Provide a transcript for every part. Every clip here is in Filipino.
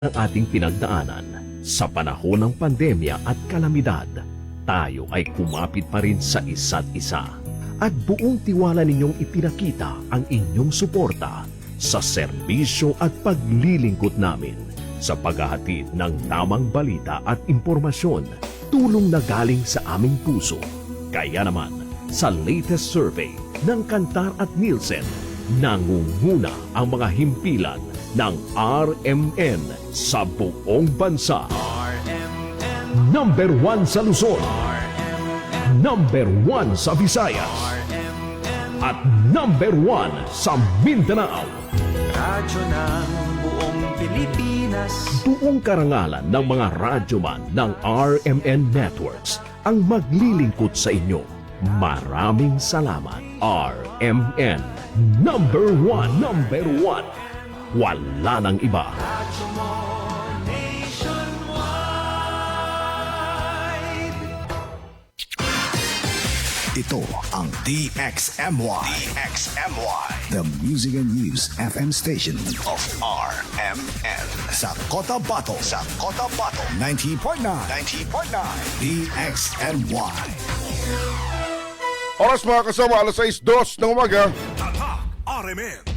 ang ating pinagdaanan sa panahon ng pandemya at kalamidad, tayo ay kumapit pa rin sa isa't isa at buong tiwala ninyong ipinakita ang inyong suporta sa serbisyo at paglilingkod namin sa paghahatid ng tamang balita at impormasyon, tulong na galing sa aming puso. Kaya naman, sa latest survey ng Kantar at Nielsen, nangunguna ang mga himpilan ng RMN sa buong bansa. RMN, Number 1 sa Luzon, RMN, number 1 sa Visayas, RMN, at number 1 sa Mindanao. radyo ng buong Pilipinas. Buong karangalan ng mga radyoman ng RMN Networks ang maglilingkod sa inyo. Maraming salamat, RMN. Number 1, number 1. Wala nang iba. Radyo mo nationwide. Ito ang DXMY. The Music and News FM station of RMN. Sa Cotabato. 90.9. DXMY. Oras mga kasama, alas 6:02 ng umaga. Tatak RMN.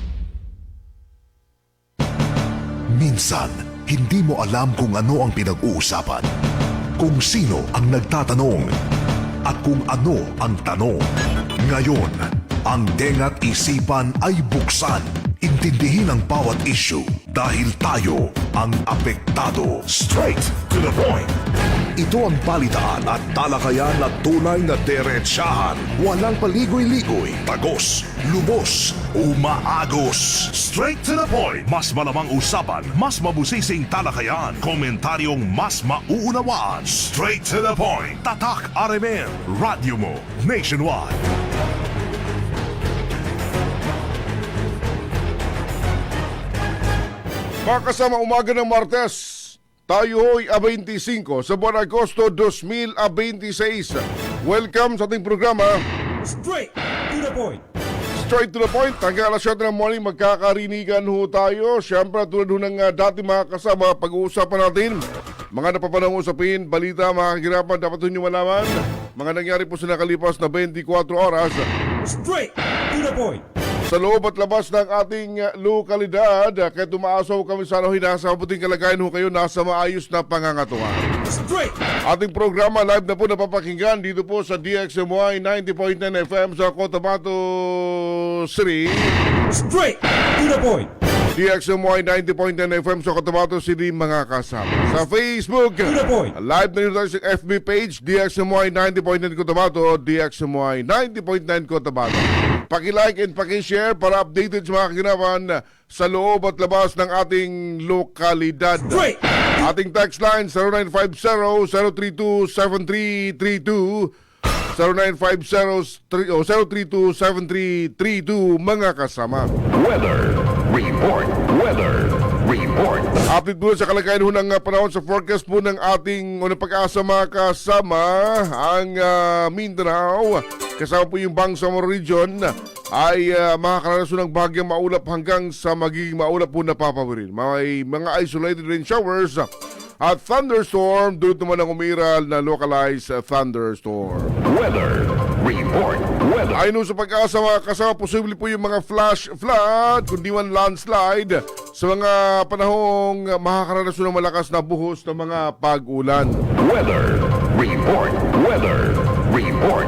Minsan, hindi mo alam kung ano ang pinag-uusapan, kung sino ang nagtatanong, at kung ano ang tanong. Ngayon, ang tenga't isipan ay buksan. Intindihin ang bawat issue dahil tayo ang apektado. Straight to the point. Ito ang balitaan at talakayan na tunay na diretsahan. Walang paligoy-ligoy, tagos, lubos, umaagos. Straight to the point. Mas malamang usapan, mas mabusising talakayan, komentaryong mas mauunawaan. Straight to the point. Tatak RMN. Radyo mo nationwide. Mga kasama, umaga ng Martes, tayo ho'y 25 sa buwan Agosto 2026. Welcome sa ating programa Straight to the point. Straight to the Point. Hanggang alas 7 ng morning, magkakarinigan ho tayo. Siyempre, tulad ho ng dati mga kasama, pag-uusapan natin mga napapanahong usapin, balita, mga kagirapan, dapat ho nyo malaman. Mga nangyari po sa nakalipas na 24 oras Straight to the point. sa loob at labas ng ating lokalidad. Kaya tumaasaw kami sana ho'y nasa mabuting kalagayan ho kayo, nasa maayos na pangangatungan. Straight. Ating programa live na po napapakinggan dito po sa DXMY 90.9 FM sa Cotabato City. Straight to the point. DXMY 90.9 FM sa Cotabato City, mga kasama. Sa Facebook, To the point. live na rin tayo sa FB page, DXMY 90.9 Cotabato, DXMY 90.9 Cotabato. Paki-like and paki-share para updated sa mga kaginawan sa loob at labas ng ating lokalidad. Straight. Ating text line 0950-032-7332, 0950-032-7332, mga kasama. Weather report. Update po sa kalagayan ho ng panahon sa forecast po ng ating pag-asa, mga kasama. Ang Mindanao, kasama po yung Bangsamoro Region, ay makakaranasan ng bahagyang maulap hanggang sa magiging maulap po na papawirin. May mga isolated rain showers at thunderstorm, doon naman ang umiral na localized thunderstorm. Weather report. Ayon sa pag-asa, mga kasama, posible po yung mga flash flood, kundi man landslide sa mga panahong makakaranasan ng malakas na buhos ng mga pag-ulan. Weather report.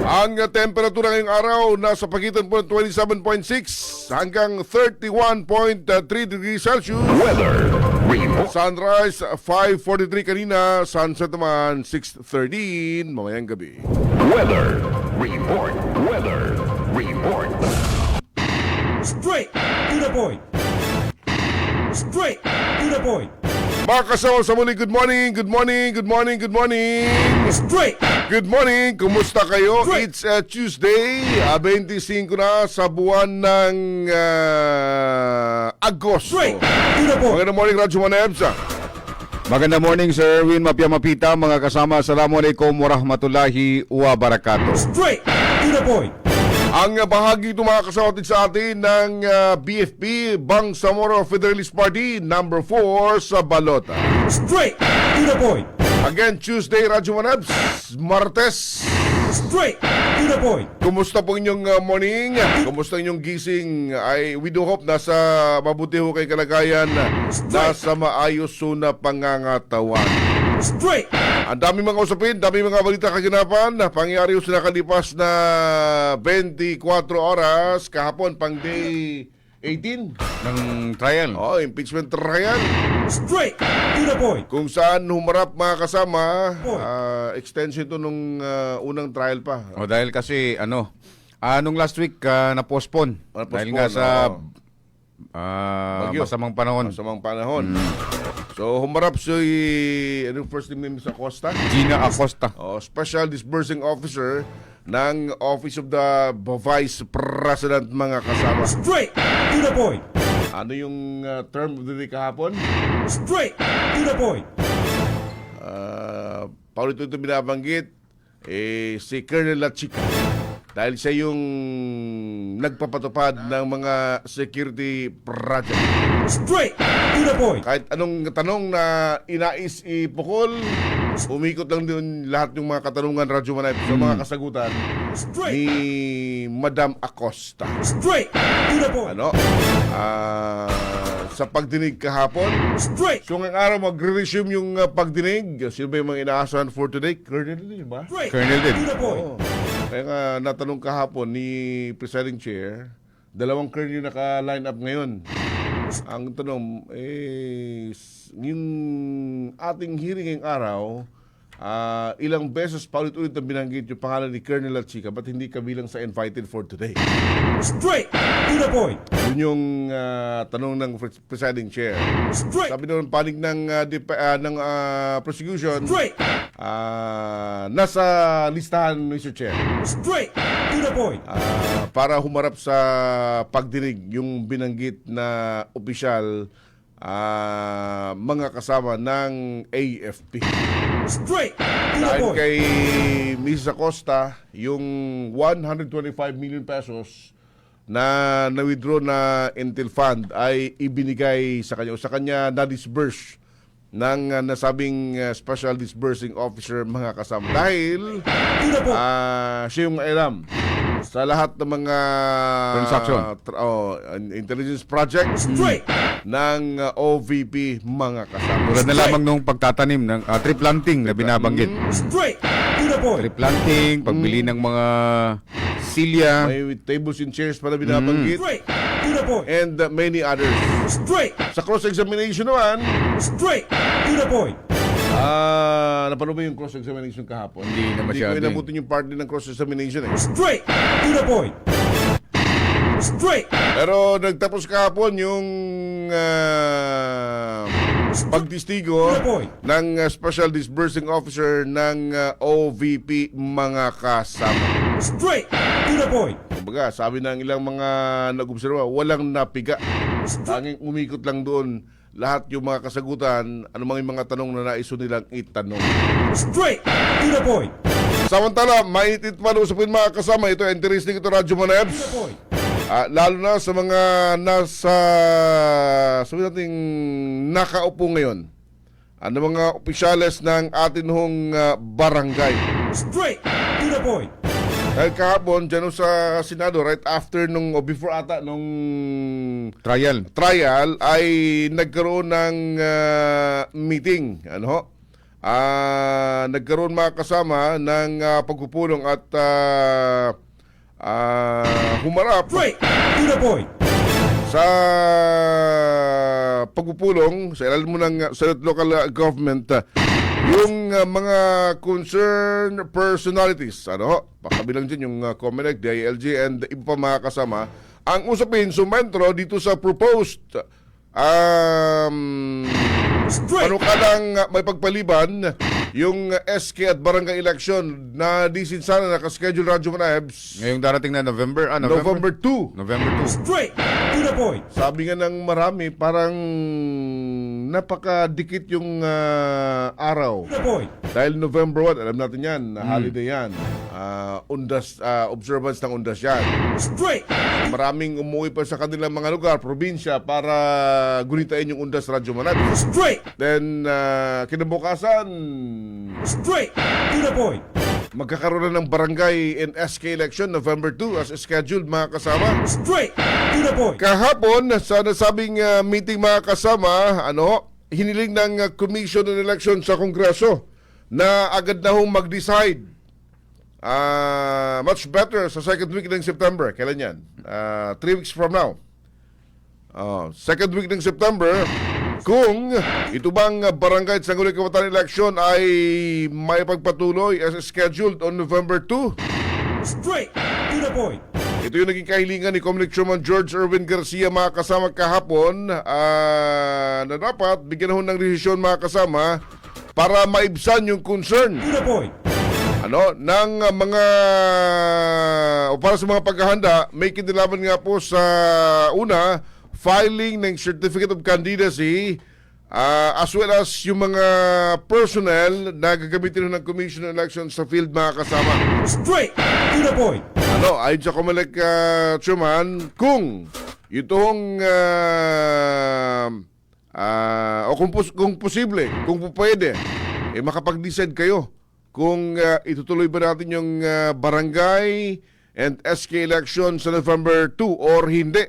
Ang temperatura ngayong araw nasa pagitan po ng 27.6 hanggang 31.3 degrees Celsius. Weather report. Sunrise 5:43 kanina, sunset naman 6:13 mamayang gabi. Weather report. Straight to the point. Straight to the point. Mga kasama sa muli, good morning. Straight. Good morning, kumusta kayo? Great. It's Tuesday, 25 na sa buwan ng Agosto. Straight to the point. Magandang morning, Radyo Manebsa. Magandang morning, Sir Erwin Mapia Mapita, mga kasama. Assalamualaikum warahmatullahi wabarakatuh. Straight to the point. Ang bahagi ito mga kasawatid sa atin ng BFP, Bangsamoro Federalist Party, number 4 sa Balota. Straight to the point. Again, Tuesday, Radyo Manabs, Martes. Straight to the point. Kumusta po inyong morning? Kumusta inyong gising? We do hope nasa mabuti ho kay kalagayan, nasa maayos na pangangatawan. Straight. Ang dami mga usapin, dami mga balita kaganapan. Pangyari ho sa nakalipas na 24 oras. Kahapon, pang day 18. Ng trial. Oh, impeachment trial. Straight to the point. Kung saan humarap mga kasama, extension to nung unang trial pa. O dahil kasi nung last week na-postpone. Dahil nga sa Bagyo. masamang panahon. Masamang panahon. So, humarap si, first name sa Acosta? Gina Acosta. Special Disbursing Officer ng Office of the Vice President mga kasama. Straight to the point. Ano yung term of the day kahapon? Straight to the point. Paulit ito binabanggit, si Colonel La Chica. Dahil siya yung nagpapatupad ng mga security project. Straight to the point. Kahit anong tanong na inais ipukol, umikot lang din lahat yung mga katanungan Radyo Manay sa mga kasagutan ni Madam Acosta. Straight to the point. Sa pagdinig kahapon, Straight. so ngayong araw magre-resume yung pagdinig. Sino ba yung mga inaasahan for today? Colonel din ba? Straight Colonel din. to the point. Kaya nga natanong kahapon ni Presiding Chair, dalawang colonel yung naka-line up ngayon. Ang tanong, yung ating hearing ngayong araw, ilang beses paulit-ulit na binanggit yung pangalan ni Colonel La Chica, ba't hindi kabilang sa invited for today? Straight to the point. Yun yung tanong ng Presiding Chair. Straight. Sabi naman panig ng prosecution, Straight. nasa listahan, Mr. Chair. Straight to the point. Para humarap sa pagdinig yung binanggit na opisyal, mga kasama ng AFP. Straight to the Dahil point. kay Mrs. Acosta, yung 125 million pesos na na-withdraw na Intel Fund ay ibinigay sa kanya o sa kanya na-disburse ng nasabing Special Disbursing Officer mga kasama. Dahil To the point. siya yung alam sa lahat ng mga Transaction. intelligence projects Straight. ng OVP mga kasama. Tulad na lamang nung pagtatanim ng tree planting na binabanggit. Straight to the point. Tree planting, pagbili ng mga silya. May tables and chairs pa na binabanggit. Straight to the point. And many others. Straight. Sa cross-examination naman, Straight to the point. napanood ba yung cross-examination kahapon? Hindi na masyado Hindi ko inabutin yung part din ng cross-examination eh. Straight to the point. Straight. Pero nagtapos kahapon yung pagtistigo To the point. ng Special Disbursing Officer ng OVP mga kasama. Straight to the point. Kumbaga, sabi ng ilang mga nag-observa, walang napiga. Tanging umikot lang doon lahat yung mga kasagutan, anumang yung mga tanong na naiso nilang itanong. Straight to the point. Samantala, mainit pa usapin mga kasama. Ito, interesting ito, Radyo To the Manebs. point. Lalo na sa mga nasa, sabi natin, nakaupo ngayon. Ano mga opisyales ng atin hong barangay. Straight to the point. Dahil kahapon, dyan sa Senado, right after nung, o before ata, nung Trial. trial, ay nagkaroon ng meeting. Nagkaroon mga kasama ng pagpupulong at humarap Straight to the point. sa pagpupulong sa ilalim mo ng Senate Local Government yung mga concerned personalities, pakabilang dyan yung COMELEC, DILG, and iba pa mga kasama. Ang usapin, sumentro dito sa proposed Straight. panukalang may pagpaliban yung SK at barangay election na sana nakaschedule Radyo Manabs Ngayong darating na November. November 2. November 2. Straight to the point. Sabi nga ng marami, parang napakadikit yung araw. To the point. Dahil November 1, alam natin yan, holiday yan. observance ng undas yan. Straight. Maraming umuwi pa sa kanilang mga lugar, probinsya, para gunitain yung undas Radyo Manat. Straight. Then, kinabukasan, Straight. To the point. magkakaroon na ng barangay and SK election November 2 as scheduled, mga kasama. Straight. To the point. Kahapon, sa nasabing meeting, mga kasama, hiniling ng Commission on Election sa Kongreso na agad na hong mag-decide. Much better sa second week ng September. Kailan yan? 3 weeks from now. Second week ng September, kung ito bang barangay at sangguniang kabataan election ay may pagpatuloy as scheduled on November 2. Straight. To the point. Ito yung naging kahilingan ni Comelec Chairman George Erwin Garcia, mga kasama, kahapon, na dapat bigyan ho ng desisyon, mga kasama, para maibsan yung concern To the point. ng mga o para sa mga paghahanda. May kinalaman nga po sa una, filing ng Certificate of Candidacy, as well as yung mga personnel na gagamitin ng Commission on Elections sa field, mga kasama. Straight. To the point. Ayon sa Comelec Chairman, kung itong kung posible, kung pwede, makapag-decide kayo kung itutuloy ba natin yung barangay and SK election sa November 2 or hindi.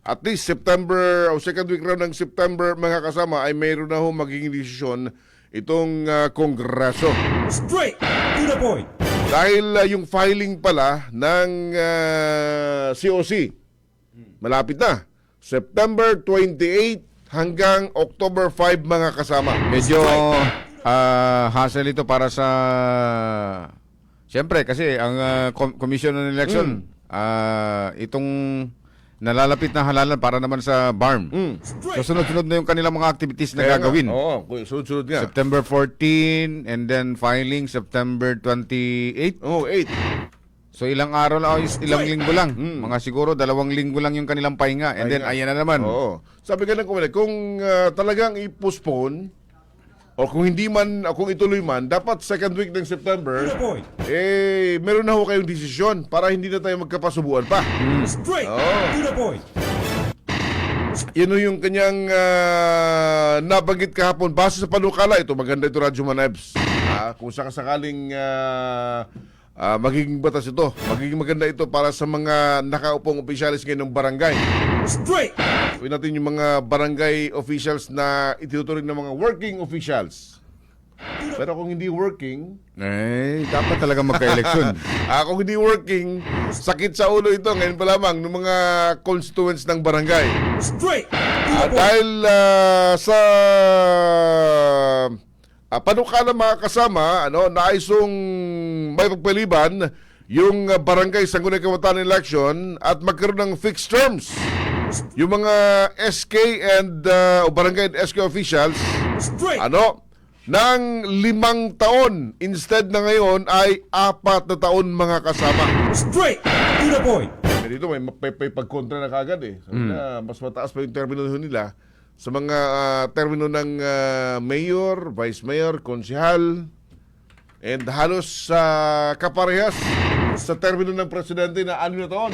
At least September o second week round ng September, mga kasama, ay mayroon na ho magiging desisyon itong Kongreso. Straight. To the point. Dahil yung filing pala ng COC, malapit na. September 28 hanggang October 5, mga kasama. Medyo hassle ito para sa... Siyempre, kasi ang Commission on Election, itong nalalapit na halalan para naman sa BARM. So, sunod-sunod na yung kanilang mga activities na gagawin. Oo, sunod-sunod nga. September 14, and then filing September 28. 8. So, ilang araw lang, ilang linggo lang. Mga siguro, 2 linggo lang yung kanilang pahinga. And then, ayan na naman. Oo. Sabi ka ng Comelec, kung talagang i-postpone, o kung hindi man, o kung ituloy man, dapat second week ng September, To the point. meron na ho kayong desisyon para hindi na tayo magkapasubuan pa. Straight. Oo. To the point. Yan yung kanyang nabanggit kahapon. Base sa panukala, ito maganda ito, Radyo Manebs. Kung sakasakaling magiging batas ito, magiging maganda ito para sa mga nakaupong opisyalis ngayon ng barangay. Straight. Gawin natin yung mga barangay officials na itinuturing ng mga working officials. Pero kung hindi working, Dapat talaga magka-eleksyon. kung hindi working, sakit sa ulo ito ngayon pa lamang ng mga constituents ng barangay. Straight. To the point. Dahil sa panukala, mga kasama, naisong may pagpaliban yung barangay sangguniang kabataan election at magkaroon ng fixed terms. Yung mga SK and o barangay and SK officials, Straight. ng 5 taon instead na ngayon ay 4 na taon, mga kasama. Straight. To the point. Dito may pagkontra na kagad Sabi na, mas mataas pa yung termino nila sa mga termino ng mayor, vice mayor, konsehal, and halos kaparehas sa termino ng presidente na 6 na taon.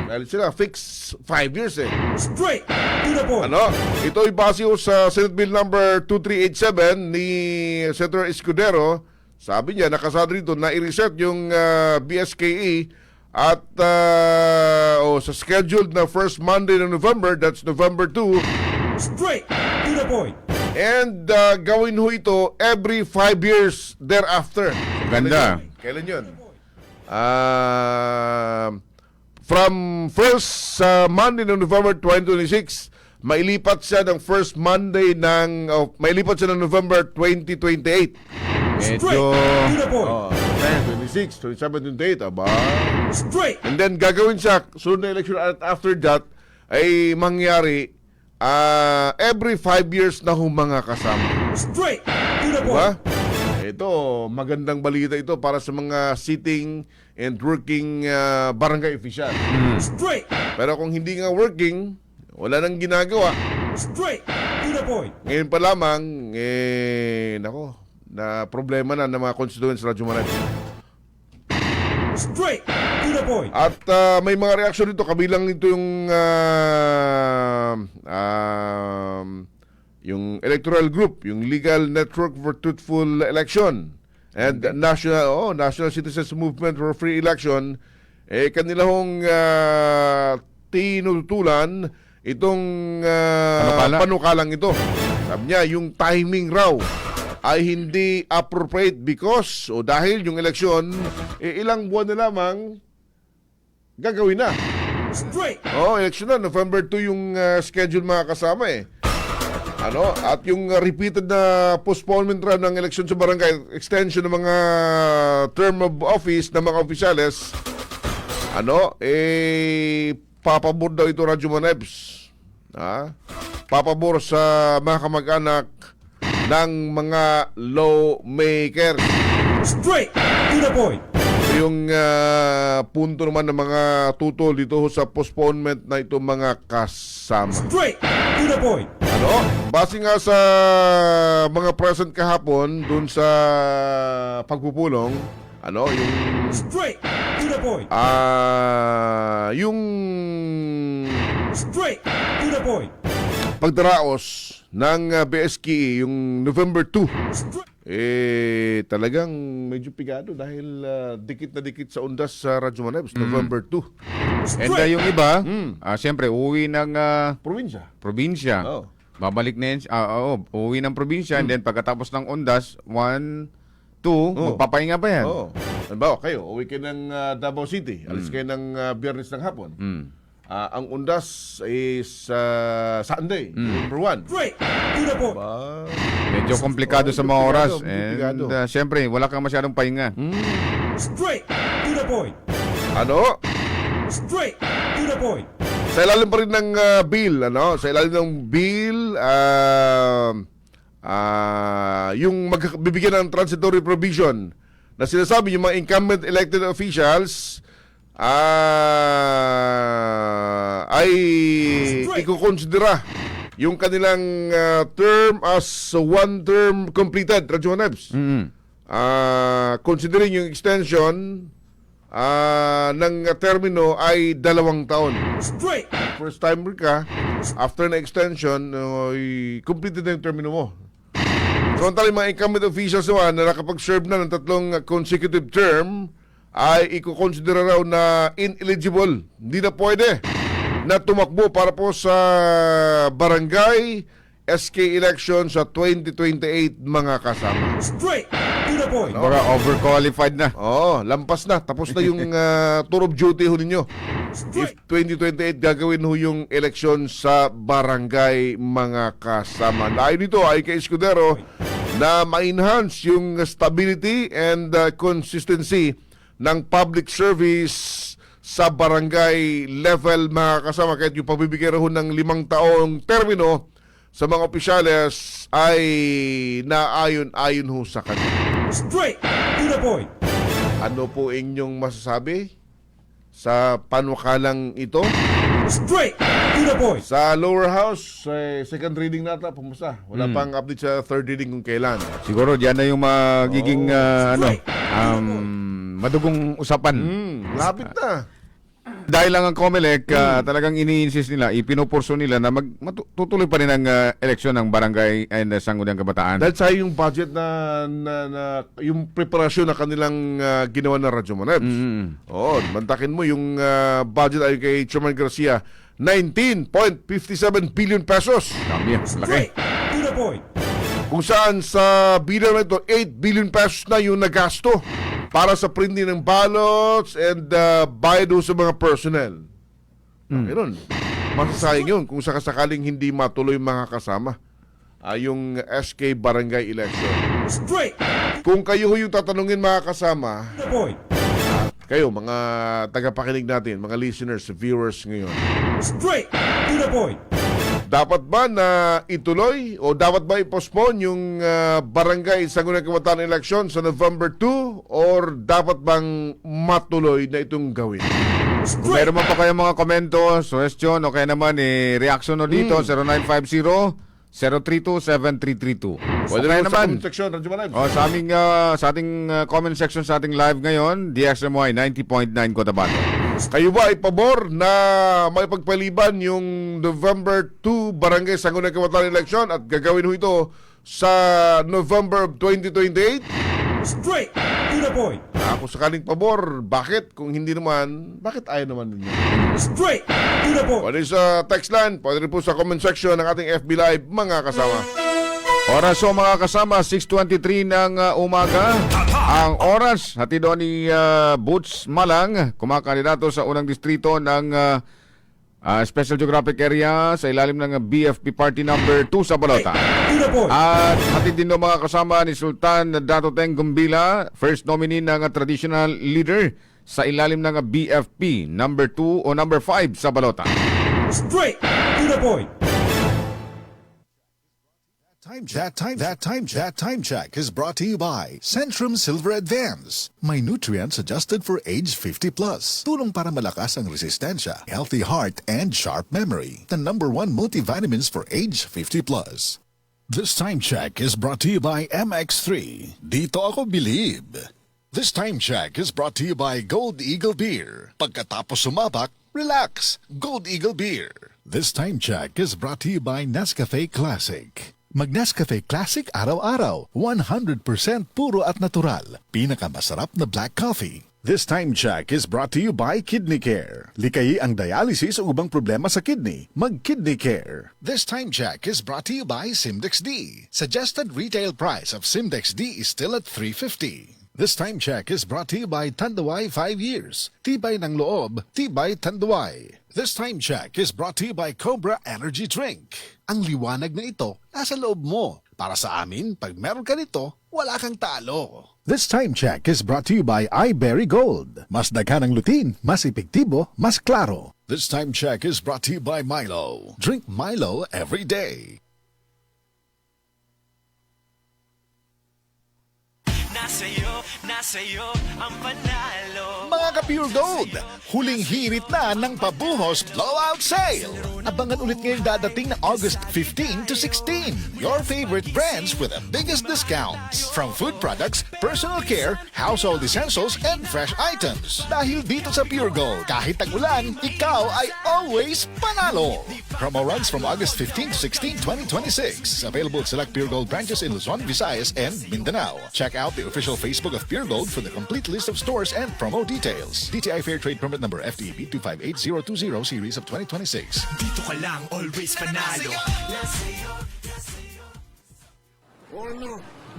Dahil sila fix 5 years Straight. To the point. Ito ay base sa Senate Bill number 2387 ni Senator Escudero. Sabi niya, nakasad rito na i-reset yung BSKE at sa scheduled na first Monday ng November, that's November 2, Straight. To the point. and gawin ho ito every 5 years thereafter. Ganda. Kailan yun? From first Monday ng November 2026, mailipat siya ng first Monday mailipat siya ng November 2028. Straight. Medyo... To the point. 26, 27, 28, aba. Straight. And then gagawin siya, sunod na election at after that, ay mangyari every 5 years na mga kasama. Straight. To the Diba? point. Ito, magandang balita ito para sa mga sitting and working barangay official. Straight. Pero kung hindi nga working, wala nang ginagawa. Straight. To the point. Ngayon pa lamang, na problema na ng mga constituents sa Radyo Manebs. Straight to the point. At may mga reaksyon dito, kabilang nito yung electoral group, yung Legal Network for Truthful Election and National Citizens Movement for Free Election, kanila hong tinutulan itong panukalang ito. Sabi niya, yung timing raw ay hindi appropriate because dahil yung eleksyon ilang buwan na lamang gagawin na. Straight. Eleksyon na, November 2 yung schedule mga kasama at yung repeated na postponement raw ng eleksyon sa barangay, extension ng mga term of office ng mga opisyales, papabor daw ito, Radyo Manebs. Papabor sa mga kamag-anak ng mga lawmakers. Straight to the point. Yung punto naman ng mga tutol dito sa postponement na itong mga kasama. Straight to the point. Base nga sa mga present kahapon dun sa pagpupulong, yung Straight to the point. yung Straight to the point. pagdaraos ng BSKE, yung November 2, talagang medyo pigado dahil dikit na dikit sa undas sa Radyo Manebs, November 2. And yung iba, siyempre, uuwi ng probinsya. Oh. Babalik na yun, uuwi ng probinsya, and then pagkatapos ng Ondas, 1, 2, magpapahinga pa yan. Halimbawa, kayo, uwi kayo ng Davao City, alis kayo ng Biyernes ng hapon. Ang undas is Sunday, November 1. Straight to the point. Medyo komplikado sa mga oras. komplikado. And siyempre, wala kang masyadong pahinga. Straight to the point. Straight to the point. Sa ilalim pa rin ng bill, sa ilalim ng bill, yung magbibigyan ng transitory provision na sinasabi yung mga incumbent elected officials ay ikukonsidera yung kanilang term as one term completed, Radyo Manebs. Considering yung extension ng termino ay 2 taon. Straight. First timer ka, after na extension, completed na yung termino mo. Samantala yung mga incumbent officials naman na nakapag-serve na ng 3 consecutive term ay ikukonsidera raw na ineligible. Hindi na pwede na tumakbo para po sa barangay SK election sa 2028 mga kasama. Straight to the point. Baka overqualified na. Lampas na. Tapos na yung tour of duty ho ninyo. If 2028 gagawin ho yung eleksyon sa barangay mga kasama. Dahil dito ay kay Escudero na ma-enhance yung stability and consistency ng public service sa barangay level mga kasama. Kahit yung pagbibigay raw ng 5 taong termino sa mga opisyales ay naayon-ayon ho sa kanila. Straight to the point. Ano po inyong masasabi sa panukalang ito? Straight to the point. Sa lower house, second reading nata, pumusta. Wala pang update sa third reading kung kailan. Siguro diyan na yung magiging madugong usapan. Lapit na. Dahil lang ang COMELEC, talagang ini-insist nila, ipinupurso nila na tutuloy pa rin ang eleksyon ng barangay and Sangguniang Kabataan. Dahil sa yung budget na yung preparasyon na kanilang ginawa ng Radyo Manebs. Mantakin mo yung budget ay kay Chairman Garcia, 19.57 billion pesos. Dami yan, laki. Straight to the point. Kung saan sa bilang na ito, 8 billion pesos na yung nagasto para sa printing ng ballots and bayad sa mga personnel. Ganun. Masasayang yun kung sakasakaling hindi matuloy mga kasama yung SK Barangay Election. Straight Kung kayo yung tatanungin mga kasama, to the point. kayo mga tagapakinig natin, mga listeners, viewers ngayon, Straight to the point. dapat ba na ituloy o dapat ba i-postpone yung barangay Sangguniang Kabataan election sa November 2 or dapat bang matuloy na itong gawin? Kung meron man pa kayo mga komento, suggestion, o kaya naman reaction no dito, 032-7332. Pwede Okay rin sa naman. comment section, Radyo Live. Sa ating comment section sa ating live ngayon, DXMY 90.9 Cotabato. Kayo ba ay pabor na may pagpaliban yung November 2 Barangay Sangguniang Kabataan Election at gagawin ho ito sa November 2028? Straight to the point. Ako sakaling pabor, bakit? Kung hindi naman, bakit ayaw naman ninyo? Straight to the point. Pwede sa text line, pwede rin po sa comment section ng ating FB Live, mga kasama. Oras o mga kasama, 6:23 ng umaga. Ang oras, hatid doon ni Boots Malang, kumakandidato sa unang distrito ng Special Geographic Area sa ilalim ng BFP Party number 2 sa Balota. To the point. At hatid din doon mga kasama ni Sultan Dato Teng Gumbila, first nominee ng traditional leader sa ilalim ng BFP number 2 o number 5 sa Balota. Straight to the point. That time check is brought to you by Centrum Silver Advance. May nutrients adjusted for age 50 plus. Tulong para malakas ang resistensya, healthy heart, and sharp memory. The #1 multivitamins for age 50 plus. This time check is brought to you by MX3. Dito ako believe. This time check is brought to you by Gold Eagle Beer. Pagkatapos sumabak, relax. Gold Eagle Beer. This time check is brought to you by Nescafe Classic. Mag-Nescafe Classic araw-araw. 100% puro at natural. Pinakamasarap na black coffee. This time check is brought to you by Kidney Care. Likayi ang dialysis o ubang problema sa kidney. Mag-Kidney Care. This time check is brought to you by Simdex D. Suggested retail price of Simdex D is still at $3.50. This time check is brought to you by Tanduay 5 years. Tibay ng loob, tibay Tanduay. This time check is brought to you by Cobra Energy Drink. Ang liwanag na ito, nasa loob mo. Para sa amin, pag meron ka nito, wala kang talo. This time check is brought to you by iBerry Gold. Mas daghan ang lutin, mas epektibo, mas klaro. This time check is brought to you by Milo. Drink Milo every day. Nasa'yo ang panalo. Mga ka-Pure Gold, huling hirit na ng pabuhos blowout sale. Abangan ulit ngayong dadating na August 15 to 16. Your favorite brands with the biggest discounts. From food products, personal care, household essentials, and fresh items. Dahil dito sa Pure Gold, kahit tag-ulan, ikaw ay always panalo. Promo runs from August 15 to 16, 2026. Available at select Pure Gold branches in Luzon, Visayas, and Mindanao. Check out the official Facebook of Pure Gold for the complete list of stores and promo details. DTI Fair Trade Permit number FTEB 258020 series of 2026. Dito ka lang, always panalo.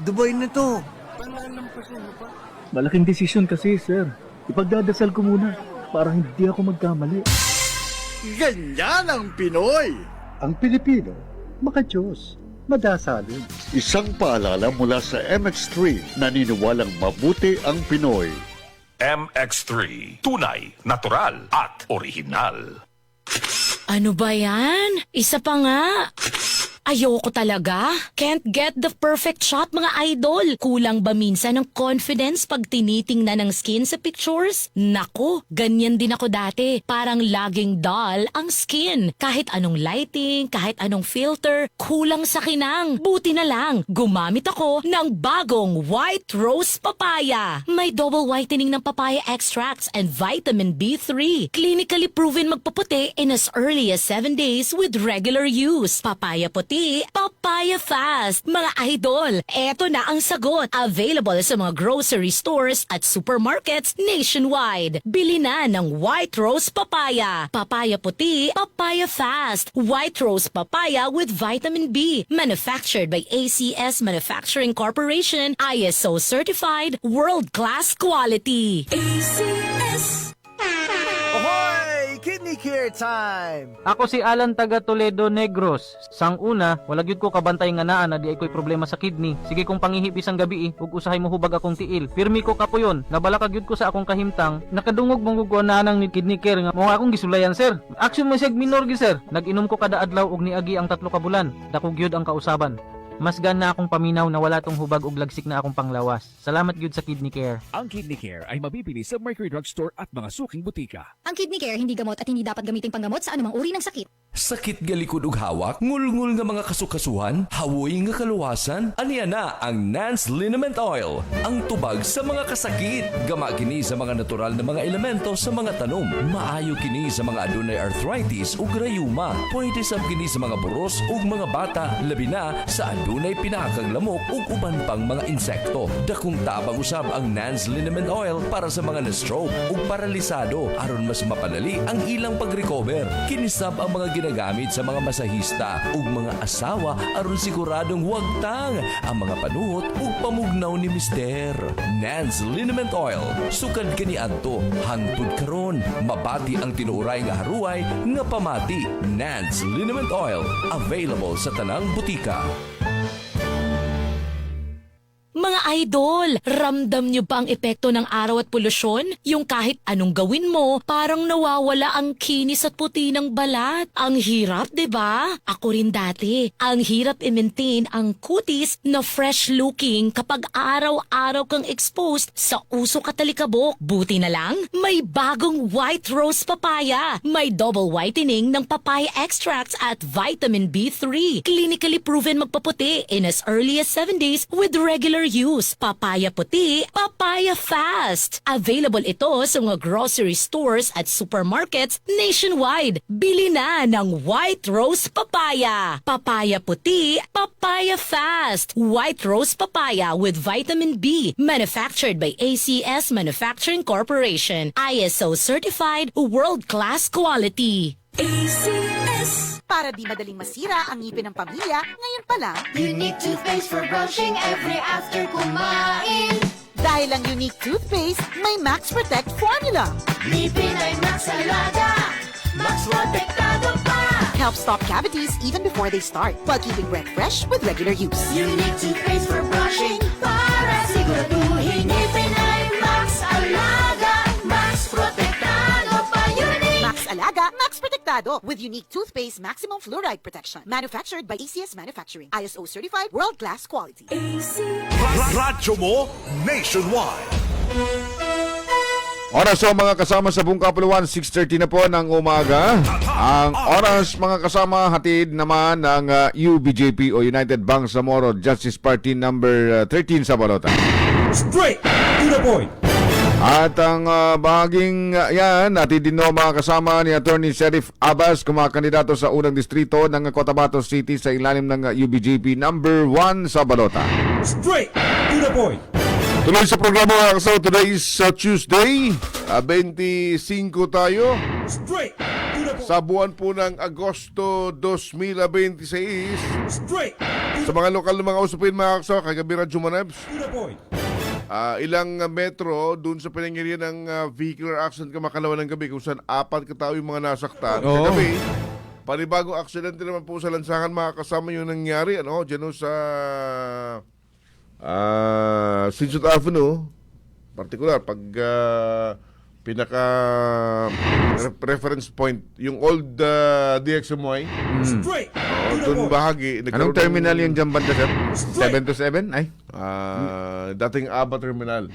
Dubai na to. Malaking desisyon kasi, sir. Ipagdadasal ko muna para hindi ako magkamali. Ganyan ang Pinoy. Ang Pilipino, maka-Diyos, madasalin. Isang paalala mula sa MX3, naniniwalang mabuti ang Pinoy. MX3. Tunay, natural at original. Ano ba yan? Isa pa nga. Ayoko talaga. Can't get the perfect shot, mga idol. Kulang ba minsan ng confidence pag tinitingnan ng skin sa pictures? Nako, ganyan din ako dati. Parang laging dull ang skin. Kahit anong lighting, kahit anong filter, kulang sa kinang. Buti na lang, gumamit ako ng bagong White Rose Papaya. May double whitening ng papaya extracts and vitamin B3. Clinically proven magpaputi in as early as 7 days with regular use. Papaya puti, papaya fast. Mga idol, eto na ang sagot. Available sa mga grocery stores at supermarkets nationwide. Bili na ng White Rose Papaya. Papaya puti, papaya fast. White Rose Papaya with vitamin B. Manufactured by ACS Manufacturing Corporation. ISO certified, world-class quality. ACS. Ahoy! Kidney Care time! Ako si Alan taga Toledo Negros. Sang una, wala gyud ko kabantay nga naa na di ay ko'y problema sa kidney. Sige kong pangihip isang gabi ug usahay mo hubag akong tiil. Pirmi ko kapuyon, nabala ka gyud ko sa akong kahimtang. Nakadungog mong guguan nang ni kidney care nga mo akong gisulayan sir. Action mo sig minor gi sir. Nag-inom ko kada adlaw og niagi ang 3 ka bulan. Dako gyud ang kausaban. Mas gan na akong paminaw na wala tong hubag ug lagsik na akong panglawas. Salamat gyud sa Kidney Care. Ang Kidney Care ay mabibili sa Mercury Drugstore at mga suking butika. Ang Kidney Care hindi gamot at hindi dapat gamitin panggamot sa anumang uri ng sakit. Sakit nga likod ug hawak, ngulngul nga mga kasukasuhan, hawoy nga kaluwasan, aniya na ang Nance Liniment Oil. Ang tubag sa mga kasakit, gama kini sa mga natural na mga elemento sa mga tanom. Maayo kini sa mga adunay arthritis ug rayuma. Pwede sab kini sa mga buros ug mga bata, labi na sa adunay pinakang lamok ug uban pang mga insekto. Dakong tabang usab ang Nance Liniment Oil para sa mga na-stroke ug paralisado aron mas mapadali ang ilang pag-recover. Kinisab ang mga ginagamit sa mga masahista ug mga asawa aron siguradong wagtang ang mga panuhot ug pamugnaw ni Mister. Nance Liniment Oil, sukad kani adto hangtod karon, mabati ang tinuuray nga haruay nga pamati. Nance Liniment Oil, available sa tanang butika. Mga idol, ramdam nyo ba ang epekto ng araw at polusyon? Yung kahit anong gawin mo, parang nawawala ang kinis at puti ng balat. Ang hirap, 'di ba? Ako rin dati. Ang hirap i-maintain ang kutis na fresh looking kapag araw-araw kang exposed sa usok at talikabok. Buti na lang, may bagong White Rose Papaya. May double whitening ng papaya extracts at vitamin B3. Clinically proven magpaputi in as early as 7 days with regular use. Papaya puti, papaya fast. Available ito sa mga grocery stores at supermarkets nationwide. Bili na ng White Rose Papaya. Papaya puti, papaya fast. White Rose Papaya with vitamin B. Manufactured by ACS Manufacturing Corporation. ISO certified, world-class quality. ACS. Para di madaling masira ang ngipin ng pamilya, ngayon pa lang, Unique toothpaste for brushing every after kumain. Dahil ang Unique toothpaste, may Max Protect formula. Ngipin ay Max Alaga, Max Protektado pa. Help stop cavities even before they start, while keeping breath fresh with regular use. Unique toothpaste for brushing, para siguraduhin ngipin ay Max Alaga, Max Protektado pa. Unique Max Alaga, Max Protektado with Unique toothpaste maximum fluoride protection. Manufactured by ACS Manufacturing. ISO certified, world-class quality. Radyo mo nationwide. Oras so mga kasama sa buong kapuluan, 6:30 na po ng umaga. Ang oras mga kasama, hatid naman ng UBJP o United Bangsamoro Justice Party number 13 sa Balota. Straight to the point. At ang bahaging yan, natin din mga kasama ni Attorney Sheriff Abbas, kumakandidato sa unang distrito ng Cotabato City sa ilalim ng UBJP number 1 sa Balota. Straight to the point. Tuloy sa programa mga kasama, today is Tuesday, 25 tayo. Straight to the point. Sa buwan po ng Agosto 2026. Straight Sa mga lokal na mga usapin mga kasama, kagabi Radyo Manabs. to the point. Ilang metro doon sa pinangyarihan ng vehicular accident kamakalawa ng gabi kung saan 4 katao yung mga nasaktan. Oo. Kagabi, panibagong aksidente naman po sa lansangan mga kasama yung nangyari dyan sa Sinsuit Avenue, particular pag pinaka reference point yung old DXMY. Straight Doon bahagi. Anong terminal yung dyan banda, sir? 7 to 7? Ay? Dating Aba Terminal.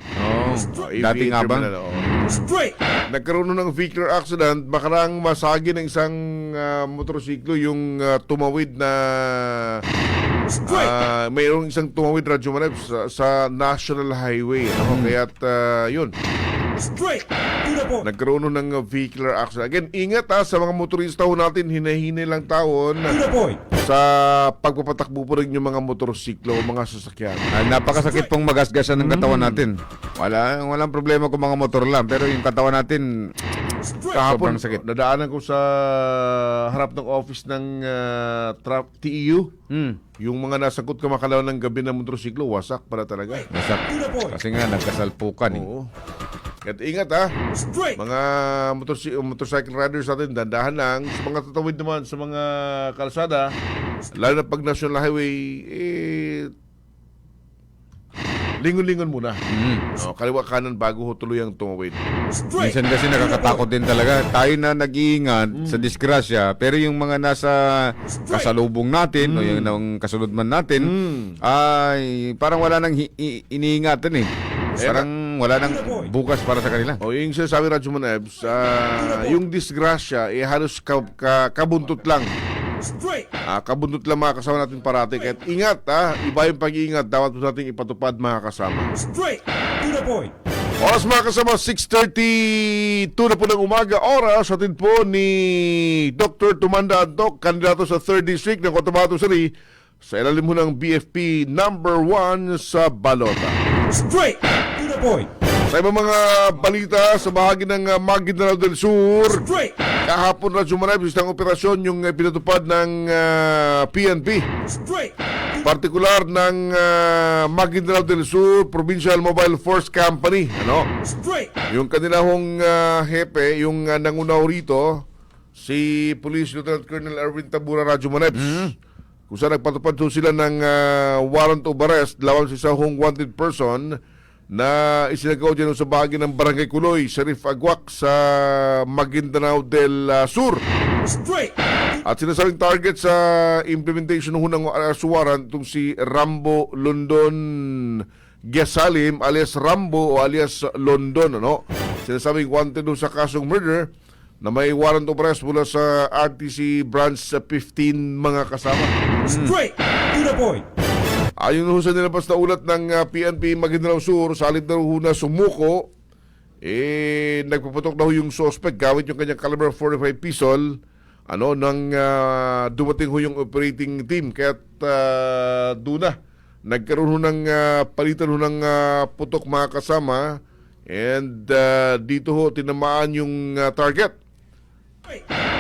Dating Abang? Terminal, Straight. Nagkaroon ng vehicular accident, makarang masagi ng isang motorsiklo yung tumawid na mayroong isang tumawid Radyo Manab sa National Highway. Kaya't yun. Straight to the point. Nagkaroon ng vehicular accident. Again, ingat sa mga motorista natin, hinahinay lang taon To the point. sa pagpapatakbo po rin yung mga motorsiklo o mga sasakyan. Napakasakit pong magasgasan ng katawan natin. Walang problema kung mga motor lang, pero yung katawan natin Kahapon, sobrang sakit. nadaanan ko sa harap ng office ng TEU. Yung mga nasagot kamakalaw ng gabi ng motorsiklo, wasak para talaga. Masak. Kasi nga, nagkasalpukan. Oo. At ingat Straight. mga motorcycle riders natin, dandahan lang. Sa mga tatawid naman sa mga kalsada, lalo na pag National Highway, lingon-lingon muna. Kaliwa kanan bago tuloy ang tumawid. Minsan kasi nakakatakot din talaga. Tayo na nag-iingat sa disgrasya, pero yung mga nasa kasalubong natin o yung kasunod man natin, ay parang wala nang iniingatan eh. Parang wala nang bukas para sa kanila. O yung sinasabi Radyo Manebs, yung disgrasya, halos kabuntot lang. Kabuntot lang mga kasama natin parati. Kahit ingat, iba yung pag-iingat. Dapat po natin ipatupad mga kasama. Straight to the point. Oras mga kasama, 6:32 na po ng umaga. Oras, atin po ni Dr. Tumanda Antok, kandidato sa 3rd District ng Cotabato City sa ilalim mo ng BFP number 1 sa Balota. Straight to the point. Sa ibang mga balita sa bahagi ng Maguindanao del Sur, kahapon na Manebs, isang operasyon yung pinatupad ng PNP. Partikular ng Maguindanao del Sur Provincial Mobile Force Company. Yung kanilang hepe, yung nangunaw rito, si Police Lieutenant Colonel Erwin Tabura Radyo Manebs. Kung saan nagpatupad sila ng warrant of arrest lawan sa isang wanted person na isinagawa dyan sa bahagi ng Barangay Kuloy, Sheriff Agwak sa Maguindanao del Sur. At sinasabing target sa implementation ng warrant itong si Rambo London Giasalim alias Rambo o alias London. Sinasabing wanted sa kasong murder na may warrant of arrest mula sa RTC Branch 15 mga kasama. Straight to the point. Ayon ho sa nilabas na ulat ng PNP Maguindanao Sur, sa halip na ho na sumuko, nagpaputok na ho yung suspect gamit yung kanyang caliber 45 pistol nang dumating ho yung operating team. Kaya't doon na nagkaroon ho ng palitan ho ng putok mga kasama, and dito ho tinamaan yung target.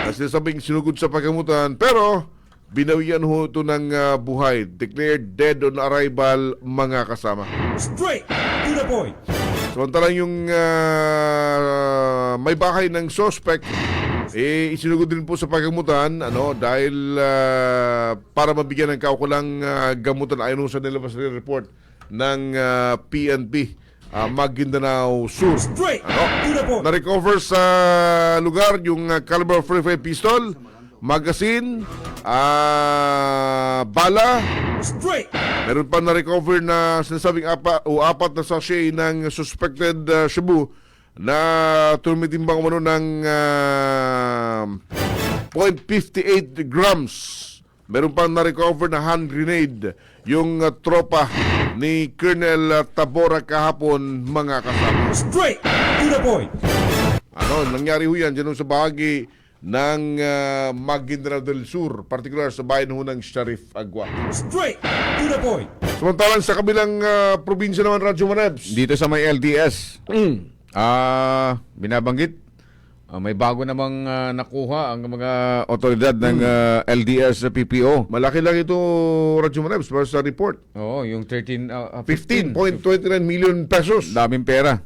Kasi sabing sinugod sa pagkamutan, pero binawian ho ito ng buhay. Declared dead on arrival mga kasama. Straight to the point. Samantalang yung may bahay ng suspect, isinugod din po sa pagkamutan dahil para mabigyan ng kaukulang gamutan ayon sa nilabas na report ng PNP Maguindanao Sur. Na-recover sa lugar yung caliber 45 pistol, magazine, bala. Meron pa na-recover na sinasabing apat na sachet ng suspected shabu na tumitimbang ng 0.58 grams. Meron pa na-recover na hand grenade yung tropa ni Colonel Tabora kahapon mga kasama. Straight to the point. Nangyari ho yan dyan sa bahagi ng Maguindanao del Sur, partikular sa bayan ho ng Sheriff Agwak. Straight to the point. Samantalang sa kabilang probinsya naman, Radyo Manebs, dito sa may LDS, binabanggit, may bago namang nakuha ang mga otoridad ng LDS PPO. Malaki lang ito, Radyo Manebs, para sa report. Oo, yung 15.29 million pesos. Daming pera.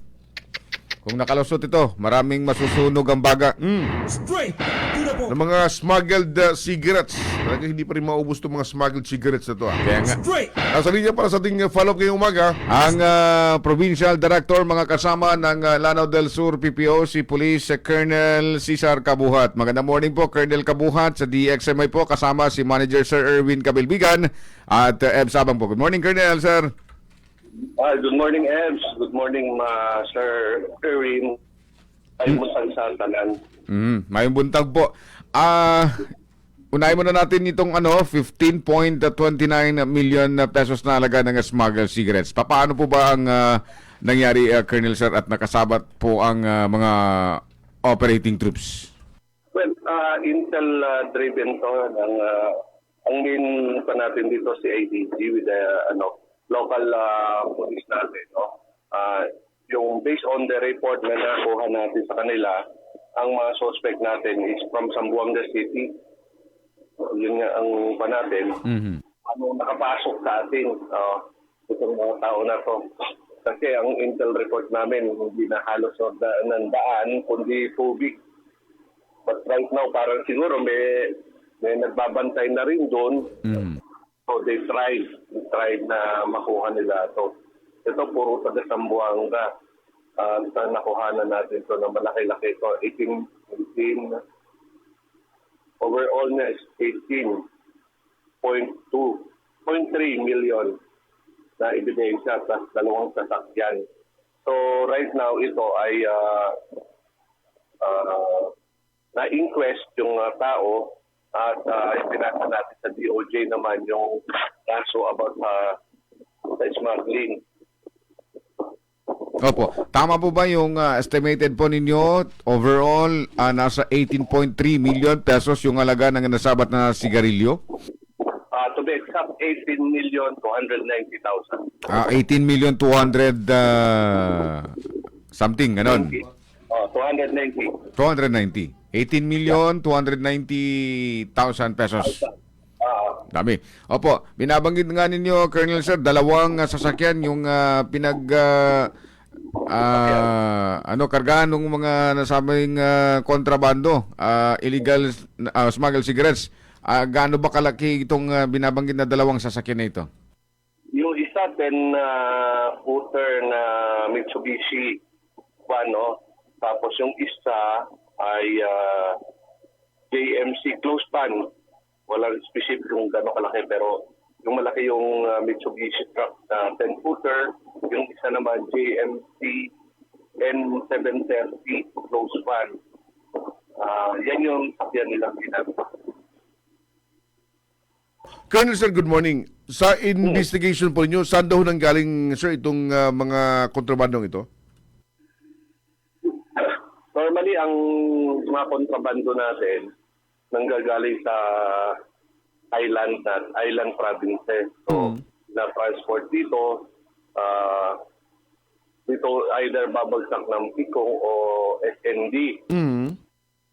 Kung nakalusot ito, maraming masusunog ang baga. Straight to the point. Ng mga smuggled cigarettes. Talaga hindi pa rin maubos itong mga smuggled cigarettes na ito. Kaya nga. Nasa linya para sa ating follow-up ngayong umaga, ang Provincial Director, mga kasama ng Lanao del Sur PPO, si Police Colonel Cesar Kabuhat. Magandang morning po, Colonel Kabuhat. Sa DXMI po, kasama si Manager Sir Erwin Kabilbigan at Eb Sabang po. Good morning, Colonel, sir. Good morning, Ebs. Good morning, Sir Erwin. Ay buntag sa tanan. Mayong buntag po. Unahin muna natin itong 15.29 million pesos na halaga ng smuggled cigarettes. Paano po ba ang nangyari, Colonel, sir, at nakasabat po ang mga operating troops? Well, intel-driven to. Ang main pa natin dito si ADG with the local police natin. Yung based on the report na nakuha natin sa kanila, ang mga suspect natin is from Zamboanga City. Yun nga ang pa natin. Nakapasok sa atin itong mga tao na to. Kasi ang intel report namin hindi na halos ng daan kundi tubig. But right now parang siguro may nagbabantay na rin doon. So they tried na makuha nila ito. Ito puro taga Zamboanga. Nakuhanan natin ito na malaki-laki ito. 18 overall na 18.3 million na ebidensya at dalawang sasakyan. So right now ito ay na-inquest yung tao at ipinasa natin sa DOJ naman yung kaso about sa smuggling. Opo. Tama po ba yung estimated po ninyo overall nasa 18.3 million pesos yung halaga ng nasabat na sigarilyo? To be exact, 18,290,000. 18,200 something, ganon. 290. 290. 18,290,000 pesos. Dami. Opo, binabanggit nga ninyo, Colonel Sir, dalawang sasakyan yung kargaan ng mga nasabing kontrabando, illegal smuggled cigarettes. Gaano ba kalaki itong binabanggit na dalawang sasakyan na ito? Yung isa 10-footer na Mitsubishi tapos yung isa ay JMC close pan. Walang specific kung gaano kalaki, pero yung malaki yung Mitsubishi truck na 10-footer, yung isa naman JMC N730 close pan. Yan yung sakyan nilang ginagawa. Colonel Sir, good morning. Sa investigation po niyo, saan daw nanggaling, sir, itong mga kontrabandong ito? Normally, ang mga kontrabando natin nanggagaling sa island provinces. So, na-transport dito, either babagsak ng Picong o SND.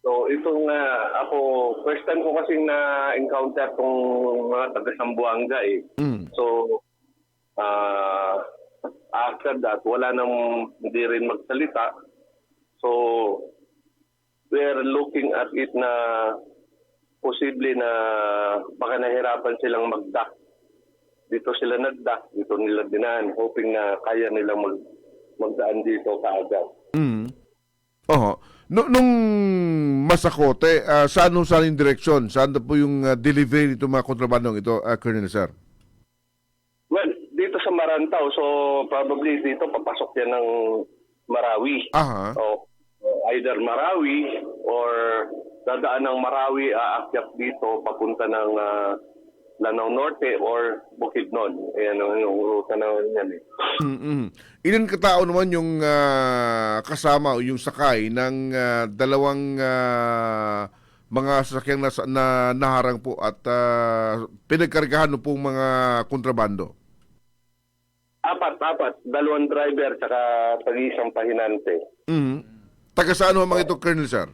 So, ito nga, ako, first time ko kasing na-encounter tong mga taga-Sambuanga eh. So, after that, wala nang hindi rin magsalita. So, we're looking at it na posible na baka nahirapan silang mag-duck. Dito sila nag-duck, dito nila dinaan, hoping na kaya nilang magdaan dito kaagad. Nung Masakote, saan yung direksyon? Saan na po yung delivery nito mga kontrabandong ito, Colonel Sir? Well, dito sa Marantau, so probably dito papasok yan ng Marawi. So, either Marawi or dadaan ng Marawi, aakyat dito papunta ng Lanao Norte or Bukidnon. Ayan yung ruta na yan eh. Ilan katao naman yung kasama o yung sakay ng dalawang mga sasakyang na naharang po at pinagkargahan po mga kontrabando? Apat. Dalawang driver tsaka tag-isang pahinante. Taga saan naman ito, Colonel Sir?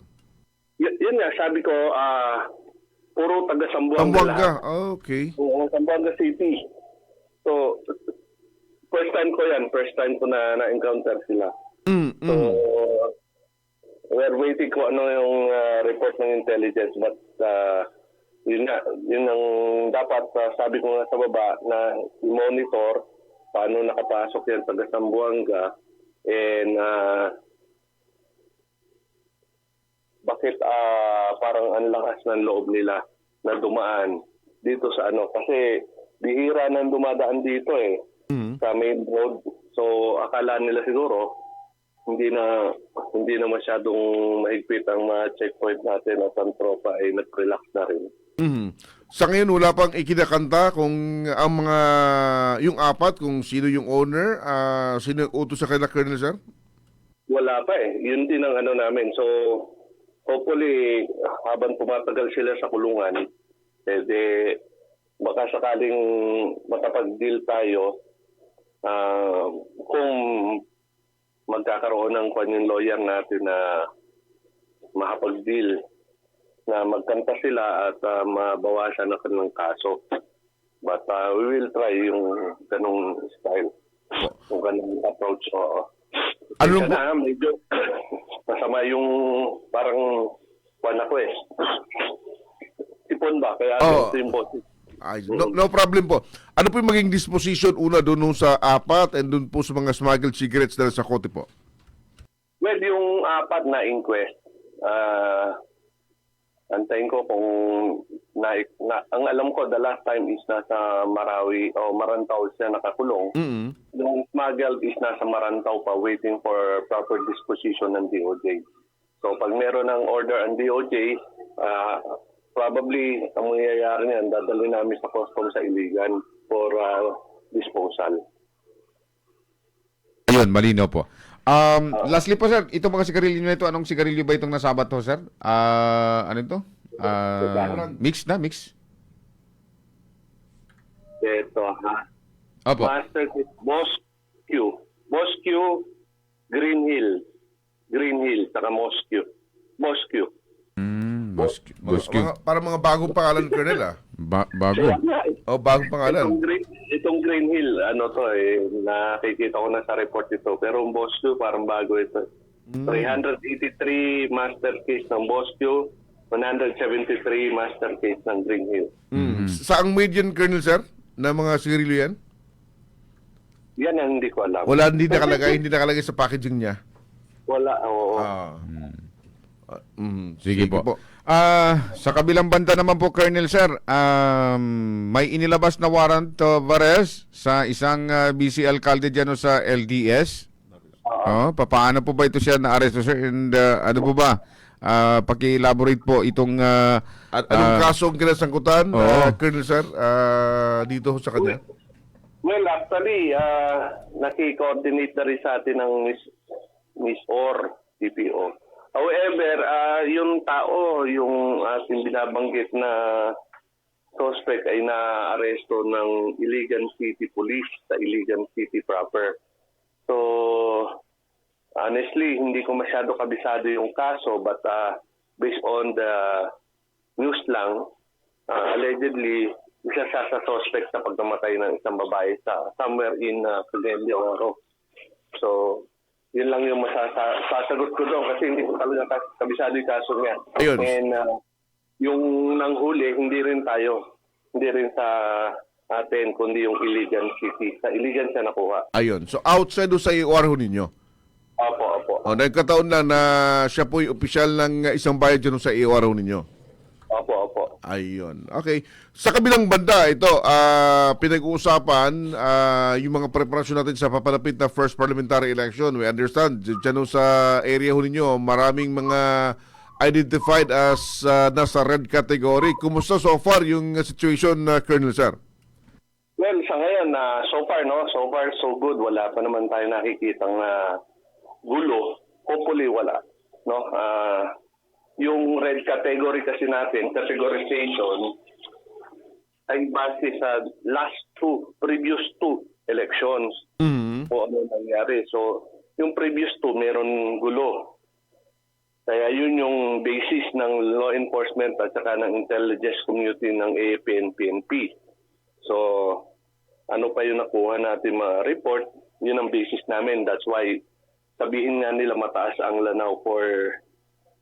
Yun nga, sabi ko, puro taga Sambuanga. Okay. Oo, Sambuanga City. So, first time ko na-encounter sila. So, we're waiting ko ano yung report ng intelligence, but yun ang dapat, sabi ko nga sa baba, na i-monitor paano nakapasok yan taga Sambuanga and bakit parang ang lakas ng loob nila na dumaan dito sa kasi bihira nang dumadaan dito sa main road. So akala nila siguro hindi na masyadong mahigpit ang mga checkpoint natin at ang tropa ay nag-relax na rin. Sa ngayon wala pang ikinakanta kung ang mga yung apat, kung sino yung owner, sino yung utos sa kanila, Colonel Sir? Wala pa yun din ang namin. So hopefully, habang tumatagal sila sa kulungan, baka sakaling makapag-deal tayo kung magkakaroon ng yung lawyer natin na makapag-deal na magkanta sila at mabawasan ang kanilang kaso. But we will try yung ganong style, yung ganong approach. Medyo masama yung parang tipon ba? Kaya yung boses. No problem po. Ano po yung maging disposition una doon sa apat and doon po sa mga smuggled cigarettes dahil sa kote po? Well, yung apat na inquest, antayin ko kung ang alam ko the last time is nasa Marawi o Marantau siya nakakulong. Yung smuggled is nasa Marantaw pa waiting for proper disposition ng DOJ. So pag meron ng order ang DOJ, probably ang mangyayari niyan, dadalhin namin sa custom sa Iligan for disposal. Ayun, malino po. Lastly po, sir, ito mga sigarilyo na ito, anong sigarilyo ba itong nasabat to, sir? Ano ito? Mix na, mix? Ito, ha? Opo. Master Boss Q. Boss Q, Green Hill. Green Hill, saka Boss Q. Boss Q. Boss Q. Para mga bagong pangalan, Colonel, ah. Bago? Bagong pangalan. Itong Green Hill, ano to nakikita ko na sa report ito. Pero ang Boss Q, parang bago ito. 383 master case ng Boss Q, 173 master case ng Green Hill. Saang median, Colonel, sir? Na mga sigarilyo yan? Yan ang hindi ko alam. Wala, hindi nakalagay sa packaging niya. Wala, oo. Sige po. Sa kabilang banda naman po, Colonel, sir, may inilabas na warrant of arrest sa isang BC alcalde dyan sa LDS. Paano po ba ito siya na-arresto, sir? And ano po ba? Paki-elaborate po itong... At anong kasong kinasangkutan, Colonel, sir, dito sa kanya? Well, actually, naki-coordinate na rin sa atin ng Miss Or, TPO. However, yung tao, yung ating binabanggit na suspect ay na-aresto ng Iligan City Police sa Iligan City proper. So, honestly, hindi ko masyado kabisado yung kaso, but based on the news lang, allegedly, isa siya sa suspect sa pagkamatay ng isang babae sa somewhere in Cagayan de Oro. So, yun lang yung masasagot ko doon kasi hindi ko talaga kabisado yung kaso niya. Ayun. And yung nanghuli, hindi rin sa atin, kundi yung Iligan City. Sa Iligan siya nakuha. Ayun. So, outside o sa iwarho ninyo? Opo. Nagkataon na siya po'y opisyal ng isang bayan dyan sa iwarho ninyo? Opo. Ayun. Okay. Sa kabilang banda, ito, pinag-uusapan yung mga preparasyon natin sa papalapit na first parliamentary election. We understand, dyan sa area ho ninyo, maraming mga identified as nasa red category. Kumusta so far yung situation, Colonel, sir? Well, sa ngayon, so far, so good. Wala pa naman tayo nakikitang gulo. Hopefully, wala. No? Yung red category kasi natin, categorization, ay base sa previous two elections. O ano nangyari. So, yung previous two, meron gulo. Kaya yun yung basis ng law enforcement at saka ng intelligence community ng AFP and PNP. So, ano pa yung nakuha natin mga report, yun ang basis namin. That's why, sabihin nga nila mataas ang Lanao for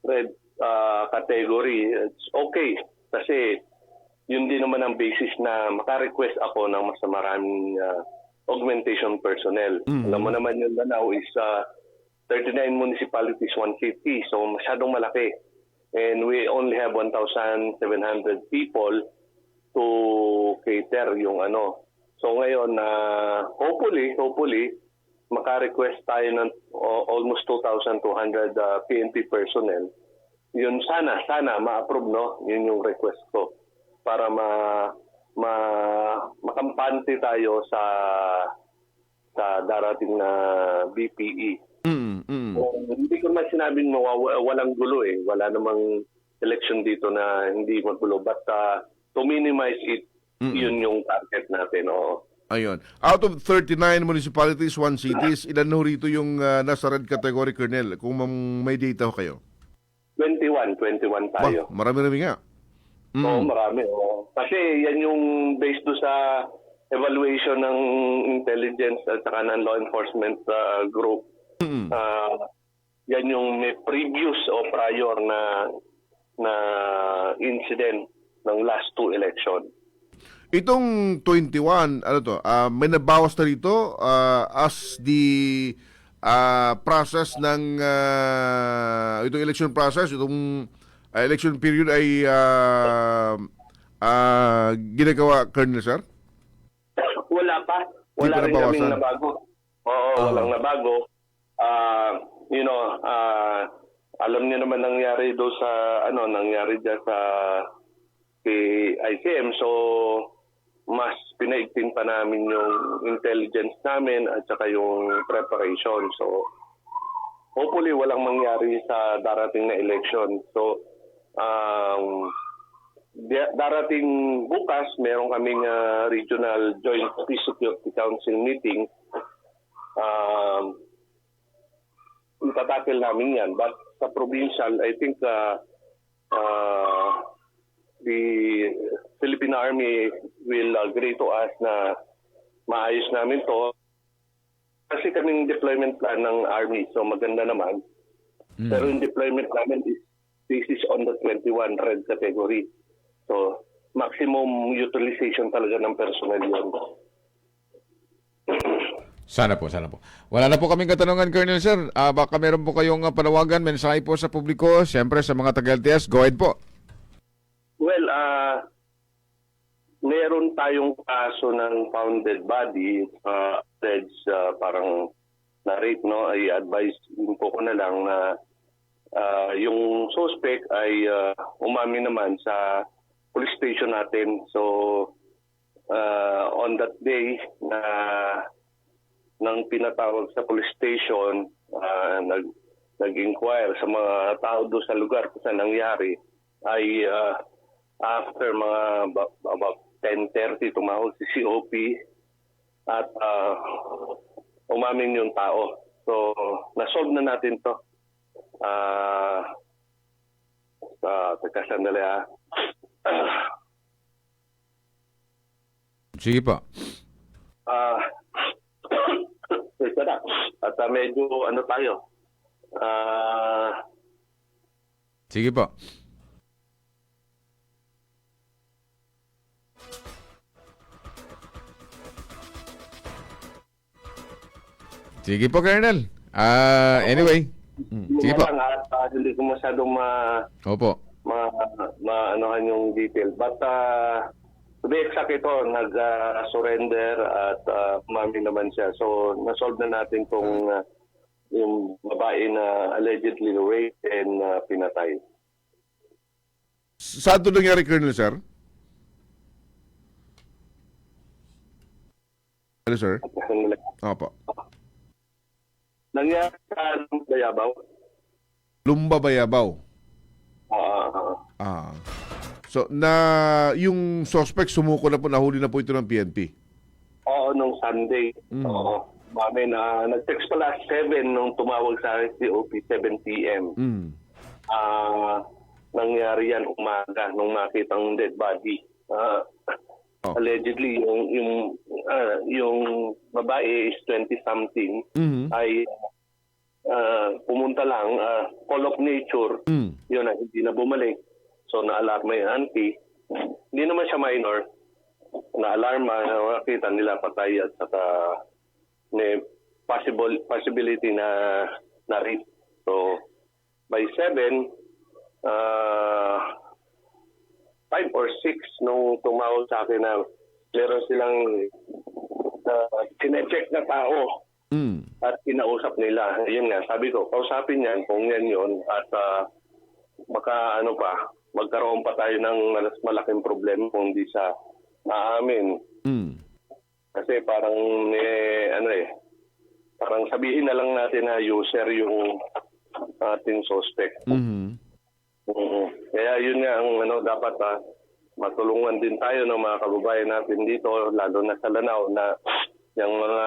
red category. It's okay. Kasi yun din naman ang basis na makarequest ako ng mas maraming augmentation personnel. Alam mo naman yung Lanao is 39 municipalities, 150. So masyadong malaki. And we only have 1,700 people to cater yung ano. So ngayon, hopefully, makarequest tayo ng almost 2,200 PNP personnel. Yun sana ma-approve, no? Yun yung request ko para makampante tayo sa darating na BPE. Hindi ko naman sinabing walang gulo eh. Wala namang election dito na hindi magulo. But to minimize it, yun yung target natin. Ayun. Out of 39 municipalities, 1 cities, ilan ho rito yung nasa red category, Colonel? Kung may data ho kayo. 21 tayo. Marami nga. Oo, marami. Kasi yan yung based do sa evaluation ng intelligence at saka ng law enforcement group. Yan yung may previous o prior na incident ng last two election. Itong 21, may nabawas na rito as the process ng itong election process, itong election period ay ginagawa, Colonel, sir? Wala pa. Wala rin kaming nabago. walang nabago. Alam niyo naman nangyari do sa nangyari diyan sa ICM, so mas pinaigtin pa namin yung intelligence namin at saka yung preparation. So hopefully walang mangyari sa darating na election. So darating bukas, meron kaming regional joint peace security council meeting. Itatakil namin yan. But sa provincial, I think the Philippine Army will agree to us na maayos namin to. Kasi kaming deployment plan ng Army, so maganda naman. Pero yung deployment namin this is on the 21 red category. So maximum utilization talaga ng personnel yun. Sana po. Wala na po kaming katanungan, Colonel Sir. Baka meron po kayong panawagan, mensahe po sa publiko, siyempre sa mga taga-LTS. Go ahead po. Well, meron tayong kaso ng founded body, parang na-rape, no? I-advise din po ko na lang na yung suspect ay umamin naman sa police station natin. So, on that day na nang pinatawag sa police station, nag-inquire sa mga tao doon sa lugar kung saan nangyari, ay after mga about 10:30 tumawag si COP at umamin yung tao. So, nasolve na natin to. Teka sandali ha. Sige po. At medyo tayo. Sige po. Sige po, Colonel. Anyway. Sige po. Hindi ko masyadong Opo. maanohan yung detail. But to be exact, ito, nag-surrender at umami naman siya. So, nasolve na natin kung yung babae na allegedly raped and pinatay. Saan ito nangyari, Colonel, sir? Hello, sir? Opo. Nangyari sa Bayabaw? Lumba, Bayabaw. So, yung suspect sumuko na po, nahuli na po ito ng PNP? Oo, nung Sunday. Oo. Mami na nag-text pala 7 nung tumawag sa akin si OP 7 p.m. Nangyari yan umaga nung makita ang dead body. Allegedly, yung babae is 20-something ay pumunta lang, call of nature, yun na, hindi na bumalik. So, na-alarma yung auntie. Hindi naman siya minor. Na-alarma, nakita nila patay at saka may possibility na rape. So, by 7, 5 or 6 nung tumawag sa akin na meron silang kine-check na tao at kinausap nila. Yun nga, sabi ko, kausapin yan kung yan yun at baka magkaroon pa tayo ng malaking problema kung di sa maamin. Kasi parang parang sabihin na lang natin na user yung ating suspect. Kaya yun nga ang dapat matulungan din tayo ng mga kababayan natin dito, lalo na sa Lanao, na yung mga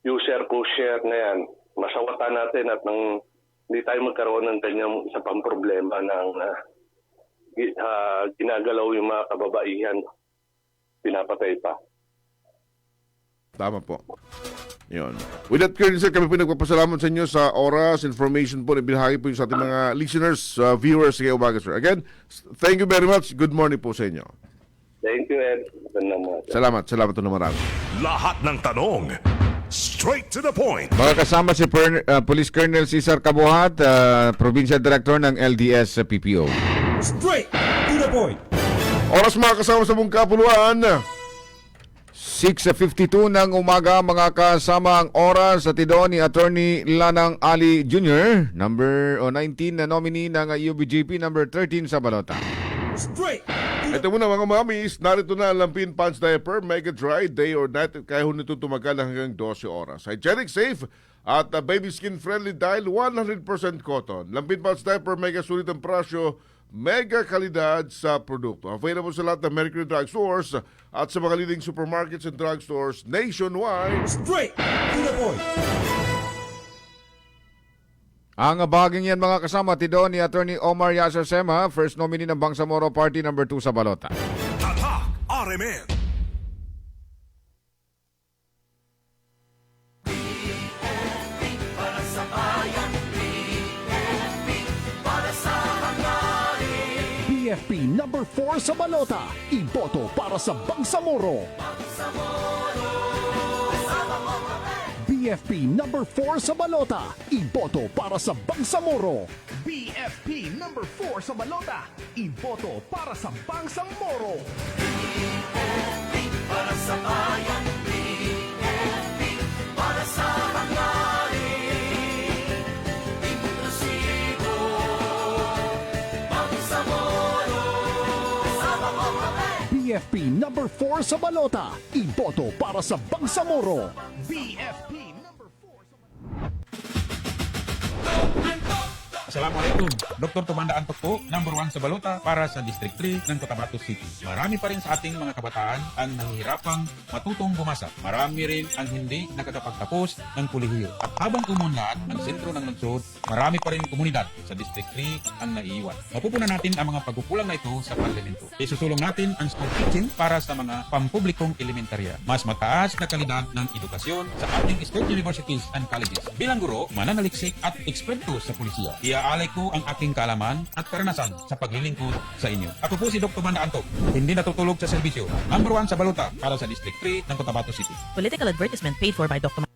user-pusher na yan, masawatan natin at hindi tayo magkaroon ng kanyang isa pang problema ng ginagalaw yung mga kababaihan, pinapatay pa. Tama po. Yun. With that, Colonel, sir, kami po nagpapasalamat sa inyo sa oras, information po na binahagi po yung sa ating mga listeners, viewers, sa umaga, sir. Again, thank you very much. Good morning po sa inyo. Thank you, Ed. Salamat po na marami. Lahat ng tanong, straight to the point. Mga kasama si Police Colonel Cesar Cabuhat, Provincial Director ng LDS PPO. Straight to the point. Oras mga kasama sa buong kapuluan. 6:52 ng umaga, mga kasama, ang oras sa tidon ni Attorney Lanang Ali Jr., number 19 na nominee ng UBGP, number 13 sa balota. Straight. Ito muna mga mamis, narito na ang Lampin Pants Diaper, Mega Dry, Day or Night, kaya ho nito tumagal hanggang 12 oras. Hygienic Safe at baby skin friendly dahil 100% cotton. Lampin Pants Diaper, mega sulit ang presyo, mega kalidad sa produkto. Available sa lahat ng Mercury Drug Stores at sa mga leading supermarkets and drugstores nationwide. Straight to the point. Ang bahaging yan, mga kasama, tidon ni Attorney Omar Yasser Sema, first nominee ng Bangsamoro Party, number 2 sa balota. Tatak RMN. Para sa bayan, BFP para sa hangarin. BFP number 4 sa balota. Iboto para sa Bangsamoro. BFP number 4 sa balota. Iboto para sa Bangsamoro. BFP number 4 sa balota. Iboto para sa Bangsamoro. Para sa bayan, BFP para sa hangarin. Inklusibo, Bangsamoro. Kasama mo kami. BFP number 4 sa balota. Iboto para sa Bangsamoro. BFP number 4 sa Assalamualaikum. Dr. Tumanda Antok po, number 1 sa balota para sa District 3 ng Cotabato City. Marami pa rin sa ating mga kabataan ang nahihirapang matutong bumasa. Marami rin ang hindi nakakapagtapos ng kolehiyo. At habang umunlad ang sentro ng lungsod, marami pa rin komunidad sa District 3 ang naiiwan. Mapupunan natin ang mga pagkukulang na ito sa parlamento. Isusulong natin ang school teaching para sa mga pampublikong elementarya. Mas mataas na kalidad ng edukasyon sa ating state universities and colleges. Bilang guro, mananaliksik at eksperto sa pulisya. Iaalay ko ang aking kaalaman at karanasan sa paglilingkod sa inyo. Ako po si Dr. Tumanda Antok. Hindi natutulog sa serbisyo. Number 1 sa balota para sa District 3 ng Cotabato City. Political advertisement paid for by Dr.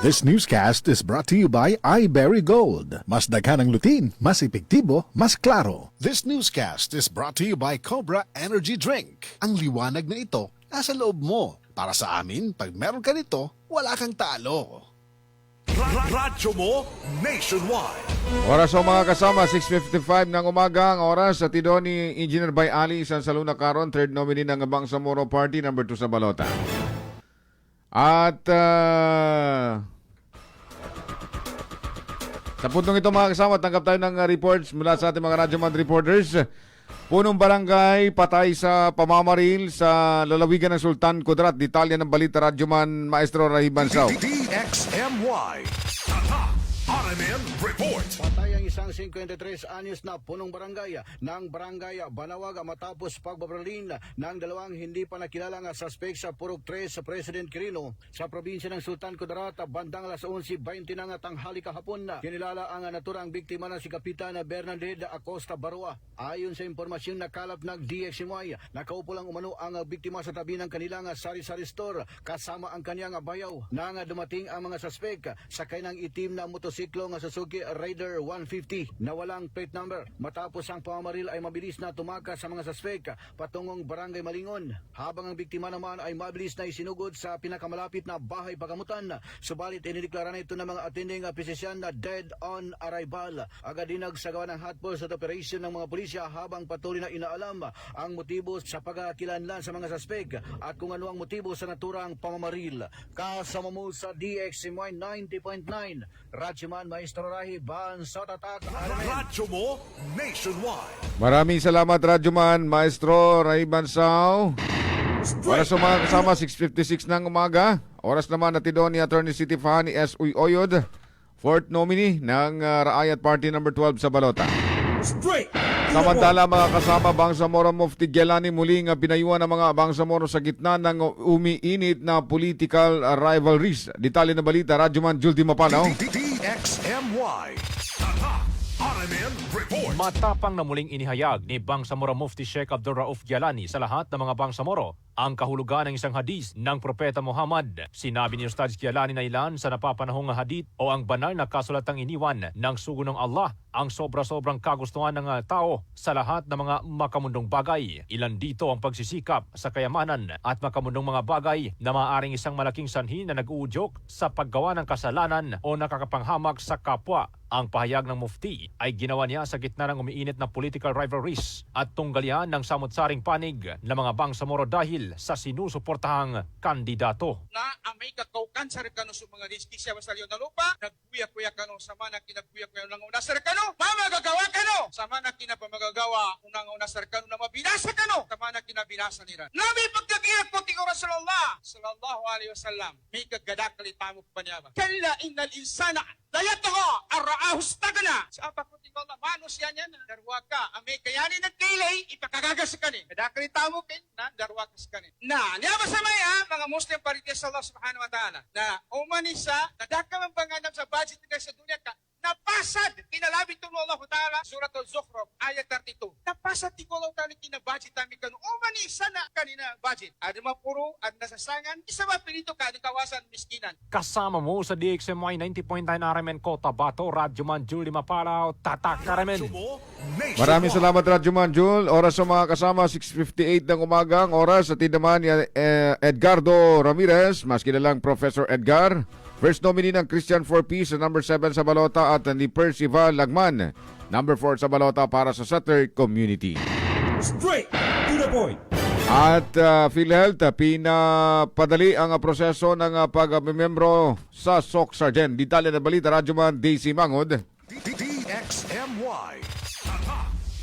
This newscast is brought to you by iBerry Gold. Mas daghan ang lutin, mas epektibo, mas klaro. This newscast is brought to you by Cobra Energy Drink. Ang liwanag na ito nasa loob mo. Para sa amin, pag meron ka nito, wala kang talo. Radyo mo nationwide. Oras o mga kasama, 6:55 ng umaga ang oras sa tidon ni Engineer Bay Ali San Saluna Caron, third nominee ng Bangsamoro Party, number 2 sa balota. At sa puntong ito, mga kasama, tanggap tayo ng reports mula sa ating mga Radyoman reporters. Punong barangay patay sa pamamaril sa lalawigan ng Sultan Kudarat. Detalye ng balita, Radyoman Maestro Rahib Bansao. DXMY. Tatak RMN Report. Patay ang isang 53 anyos na punong barangay ng barangay Banawag matapos pagbabaril ng dalawang hindi pa nakilalang suspect sa Purok 3 sa President Quirino sa probinsya ng Sultan Kudarat bandang alas 11:20 ng tanghali kahapon. Kinilala ang naturang biktima na si Kapitan Bernadette Acosta Barua. Ayon sa impormasyong nakalap ng DXMY, nakaupo lang umano ang biktima sa tabi ng kanilang sari-sari store kasama ang kanyang bayaw. Nang dumating ang mga suspect, sakay ng itim na motosiklo ng Suzuki Raider 150 na walang plate number. Matapos ang pamamaril ay mabilis na tumakas sa mga suspect patungong Barangay Malingon. Habang ang biktima naman ay mabilis na isinugod sa pinakamalapit na bahay pagamutan. Subalit inideklara na ito ng mga attending physician na dead on arrival. Agad din nagsagawa ng hot pursuit operation ng mga pulisya habang patuloy na inaalam ang motibo sa pagkakilanlan sa mga suspect at kung ano ang motibo sa naturang pamamaril. Kasama mo sa DXMY 90.9, Radyoman Maestro Rahib Bansao, Tatak RMN. Radyo mo nationwide. Maraming salamat, Radyoman Maestro Rahib Bansao. Oras sa mga kasama, 6:56 ng umaga. Oras naman na tidon ni Attorney City Fahani S. Uyod, fourth nominee ng Raayat Party, number 12 sa balota. Samantala, mga kasama, Bangsamoro Mufti Gelani muling pinayuhan ng mga Bangsamoro sa gitna ng umiinit na political rivalries. Detalye na balita, Radyoman Juldi Mapanaw. DXMY. Tatak RMN Report. Matapang na muling inihayag ni Bangsamoro Mufti Sheikh Abdul Rauf Gialani sa lahat ng mga Bangsamoro ang kahulugan ng isang hadis ng Propeta Muhammad. Sinabi ni Ustad Gialani na ilan sa napapanahong hadith o ang banal na kasulatang iniwan ng sugo ng Allah ang sobra-sobrang kagustuhan ng tao sa lahat ng mga makamundong bagay. Ilan dito ang pagsisikap sa kayamanan at makamundong mga bagay na maaaring isang malaking sanhi na nag-uudyok sa paggawa ng kasalanan o nakakapanghamak sa kapwa. Ang pahayag ng mufti ay ginawa niya sa gitna ng umiinit na political rivalries at tunggalyan ng samot-saring panig ng mga Bangsamoro dahil sa sinusuportahang kandidato. Na ang may kakaukan sa rekano sa mga distisya sa liyon na lupa, nagkuya-kuya kano sama na kinagkuya-kuya ng una sa rekano, mamagagawa kano! Sama na kinapamagagawa unang-una sa rekano na mabinasa kano, sama na kinabinasa nila. Nabi pagkagiyak po tingong Rasulullah sallallahu alaihi wasallam, may kaggadakali tamok pa niya ba? Kalla innal insana layataho arraahus tagana. Sa apa ko tingong Allah, manos yan yan, darwa ka, amay kayani nagkailay, ipakagagas ka ni. Kadakali tamok na darwa ka ka ni. Na, niya ba sa maya, mga Muslim parites sa Allah subhanahu wa ta'ala, na umanisa, nadakam ang panganap sa budget nila sa dunya ka, napasad, kinalabit ito Allah ta'ala, Surat Al-Zukhruf, ayat 32. Napasad, ito Allah ta'ala, kinabudget namin kanu, umanisa na kanina budget. Ada mapuro, ada nasasangan, isa ba pinito ka, kawasan miskinan. Kasama mo sa DXMY 90.9 RMN Cotabato, Radyo Manjul, Limapalaw, Tatak RMN. Maraming salamat Radyo Manjul. Oras sa mga kasama, 6:58 ng umaga. Ang oras sa naman ni Edgardo Ramirez, mas kilalang Professor Edgar. First nominee ng Christian for Peace sa number 7 sa balota at ni Percival Lagman, number 4 sa balota para sa Sutter Community. Straight to the point. At PhilHealth, pinapadali ang proseso ng pag-membro sa SOC Sergeant. Detalye na balita, Radyoman Daisy Mangod. DXMY.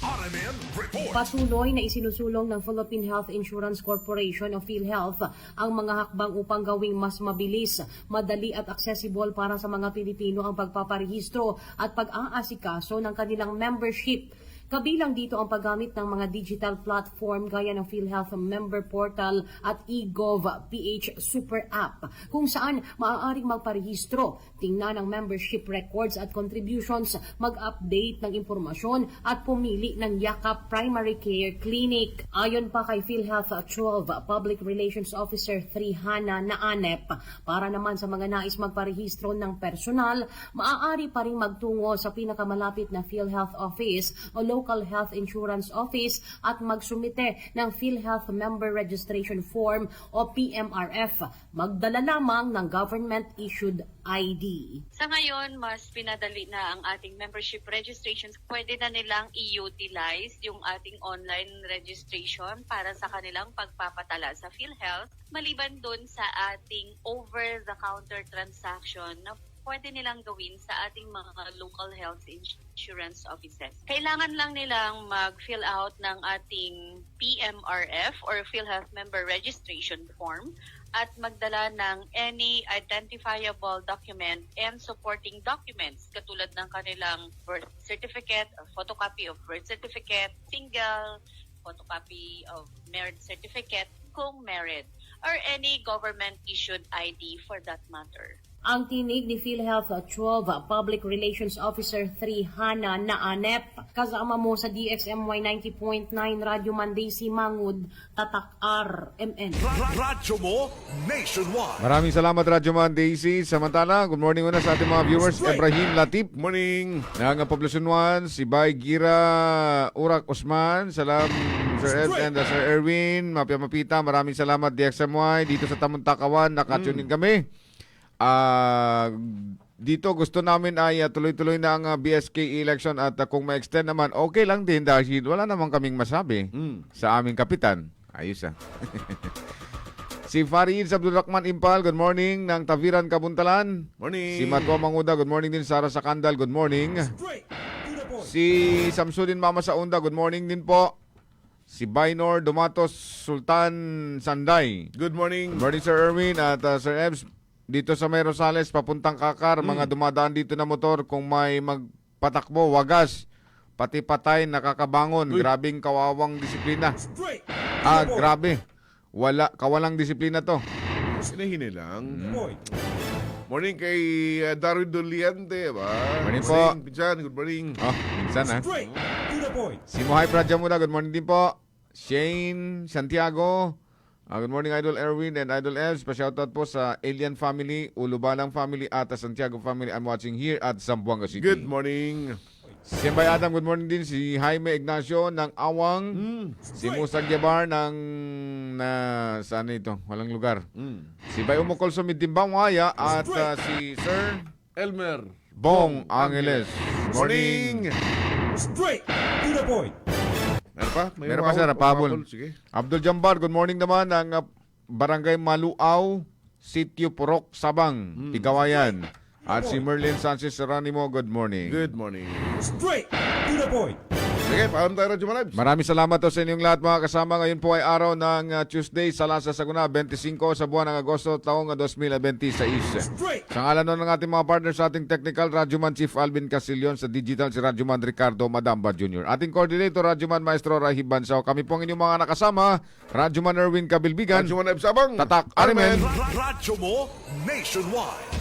RMN Report. Patuloy na isinusulong ng Philippine Health Insurance Corporation o PhilHealth ang mga hakbang upang gawing mas mabilis, madali at accessible para sa mga Pilipino ang pagpaparehistro at pag-aasikaso ng kanilang membership. Kabilang dito ang paggamit ng mga digital platform gaya ng PhilHealth Member Portal at eGov PH Super App kung saan maaaring magparehistro, tingnan ang membership records at contributions, mag-update ng impormasyon at pumili ng Yakap Primary Care Clinic. Ayon pa kay PhilHealth 12 Public Relations Officer 3 Hana Naanep, para naman sa mga nais magparehistro ng personal, maaari pa rin magtungo sa pinakamalapit na PhilHealth Office o Local Health Insurance Office at magsumite ng PhilHealth Member Registration Form o PMRF. Magdala lamang ng government-issued ID. Sa ngayon, mas pinadali na ang ating membership registrations. Pwede na nilang i-utilize yung ating online registration para sa kanilang pagpapatala sa PhilHealth. Maliban dun sa ating over-the-counter transaction na pwede nilang gawin sa ating mga local health insurance offices. Kailangan lang nilang mag-fill out ng ating PMRF or PhilHealth Member Registration Form at magdala ng any identifiable document and supporting documents katulad ng kanilang birth certificate, or photocopy of birth certificate, single photocopy of marriage certificate kung married, or any government-issued ID for that matter. Ang tinig ni PhilHealth 12 Public Relations Officer 3 Hana Naanep, kasama mo sa DXMY 90.9 Radyo Mandesi Mangud, Tatak RMN. Radyo mo nationwide. Maraming salamat Radyoman Daisy. Samantala, good morning muna sa ating mga viewers. Ibrahim Latip, morning. Ng Poblacion 1, si Bay Gira Urak Osman, salam Sir Ed and Sir Erwin, Mapia-Mapita, maraming salamat DXMY. Dito sa Tamuntakawan, nakatunin kami. Dito gusto namin ay tuloy-tuloy na ang BSK election at kung ma-extend naman, okay lang din dahil wala naman kaming masabi sa aming kapitan. Ayos Si Farid Abdul Rahman Impal, good morning. Ng Taviran, Kabuntalan. Morning. Si Matwa Manguda, good morning din. Sara Sakandal, good morning. Si Samsudin Mama Saunda, good morning din po. Si Bainor Dumatos Sultan Sanday. Good morning. Good morning Sir Erwin at Sir Ebs. Dito sa May Rosales, papuntang Kakar, mga dumadaan dito na motor, kung may magpatakbo, wagas, pati patay, nakakabangon. Grabing kawawang disiplina. Grabe. Kawalang disiplina to. Hinahinay lang. Morning kay Darwin Doliente, ba? Morning po. Pinsan, good morning. Oh, minsan ha. Si Mohay Pradya muna, good morning din po. Shane Santiago, good morning Idol Erwin and Idol Els. Pa-shoutout po sa Alien Family, Ulubalang Family at Santiago Family. I'm watching here at Zamboanga City. Good morning. Simbay Adam, good morning din. Si Jaime Ignacio ng Awang. Si Musag Yabar ng saan ito? Walang lugar. Si Bay Umukol Sumitimbang Waya at si Sir Elmer Bong Angeles. Morning. Straight to the point. Meron pa? Meron pa sir, Pabul. Sige. Abdul Jambar, good morning naman ng Barangay Maluaw, Sitio Purok, Sabang, Tigawayan. At si Merlin Sanchez Seranimo, good morning. Good morning. Straight to the point. Sige, paalam tayo Radyo Manabs. Maraming salamat to sa inyong lahat mga kasama. Ngayon po ay araw ng Tuesday, Salasa Saguna, 25 sa buwan ng Agosto, taong 2026. Sa ngalan nun ng ating mga partners sa ating technical, Radyoman Chief Alvin Casillon, sa digital si Radyoman Ricardo Madamba Jr. Ating coordinator, Radyoman Maestro Rahib Bansao. Kami pong inyong mga nakasama, Radyoman Erwin Kabilbigan, Radyoman Absabang, Tatak Arimen. Radyo mo nationwide.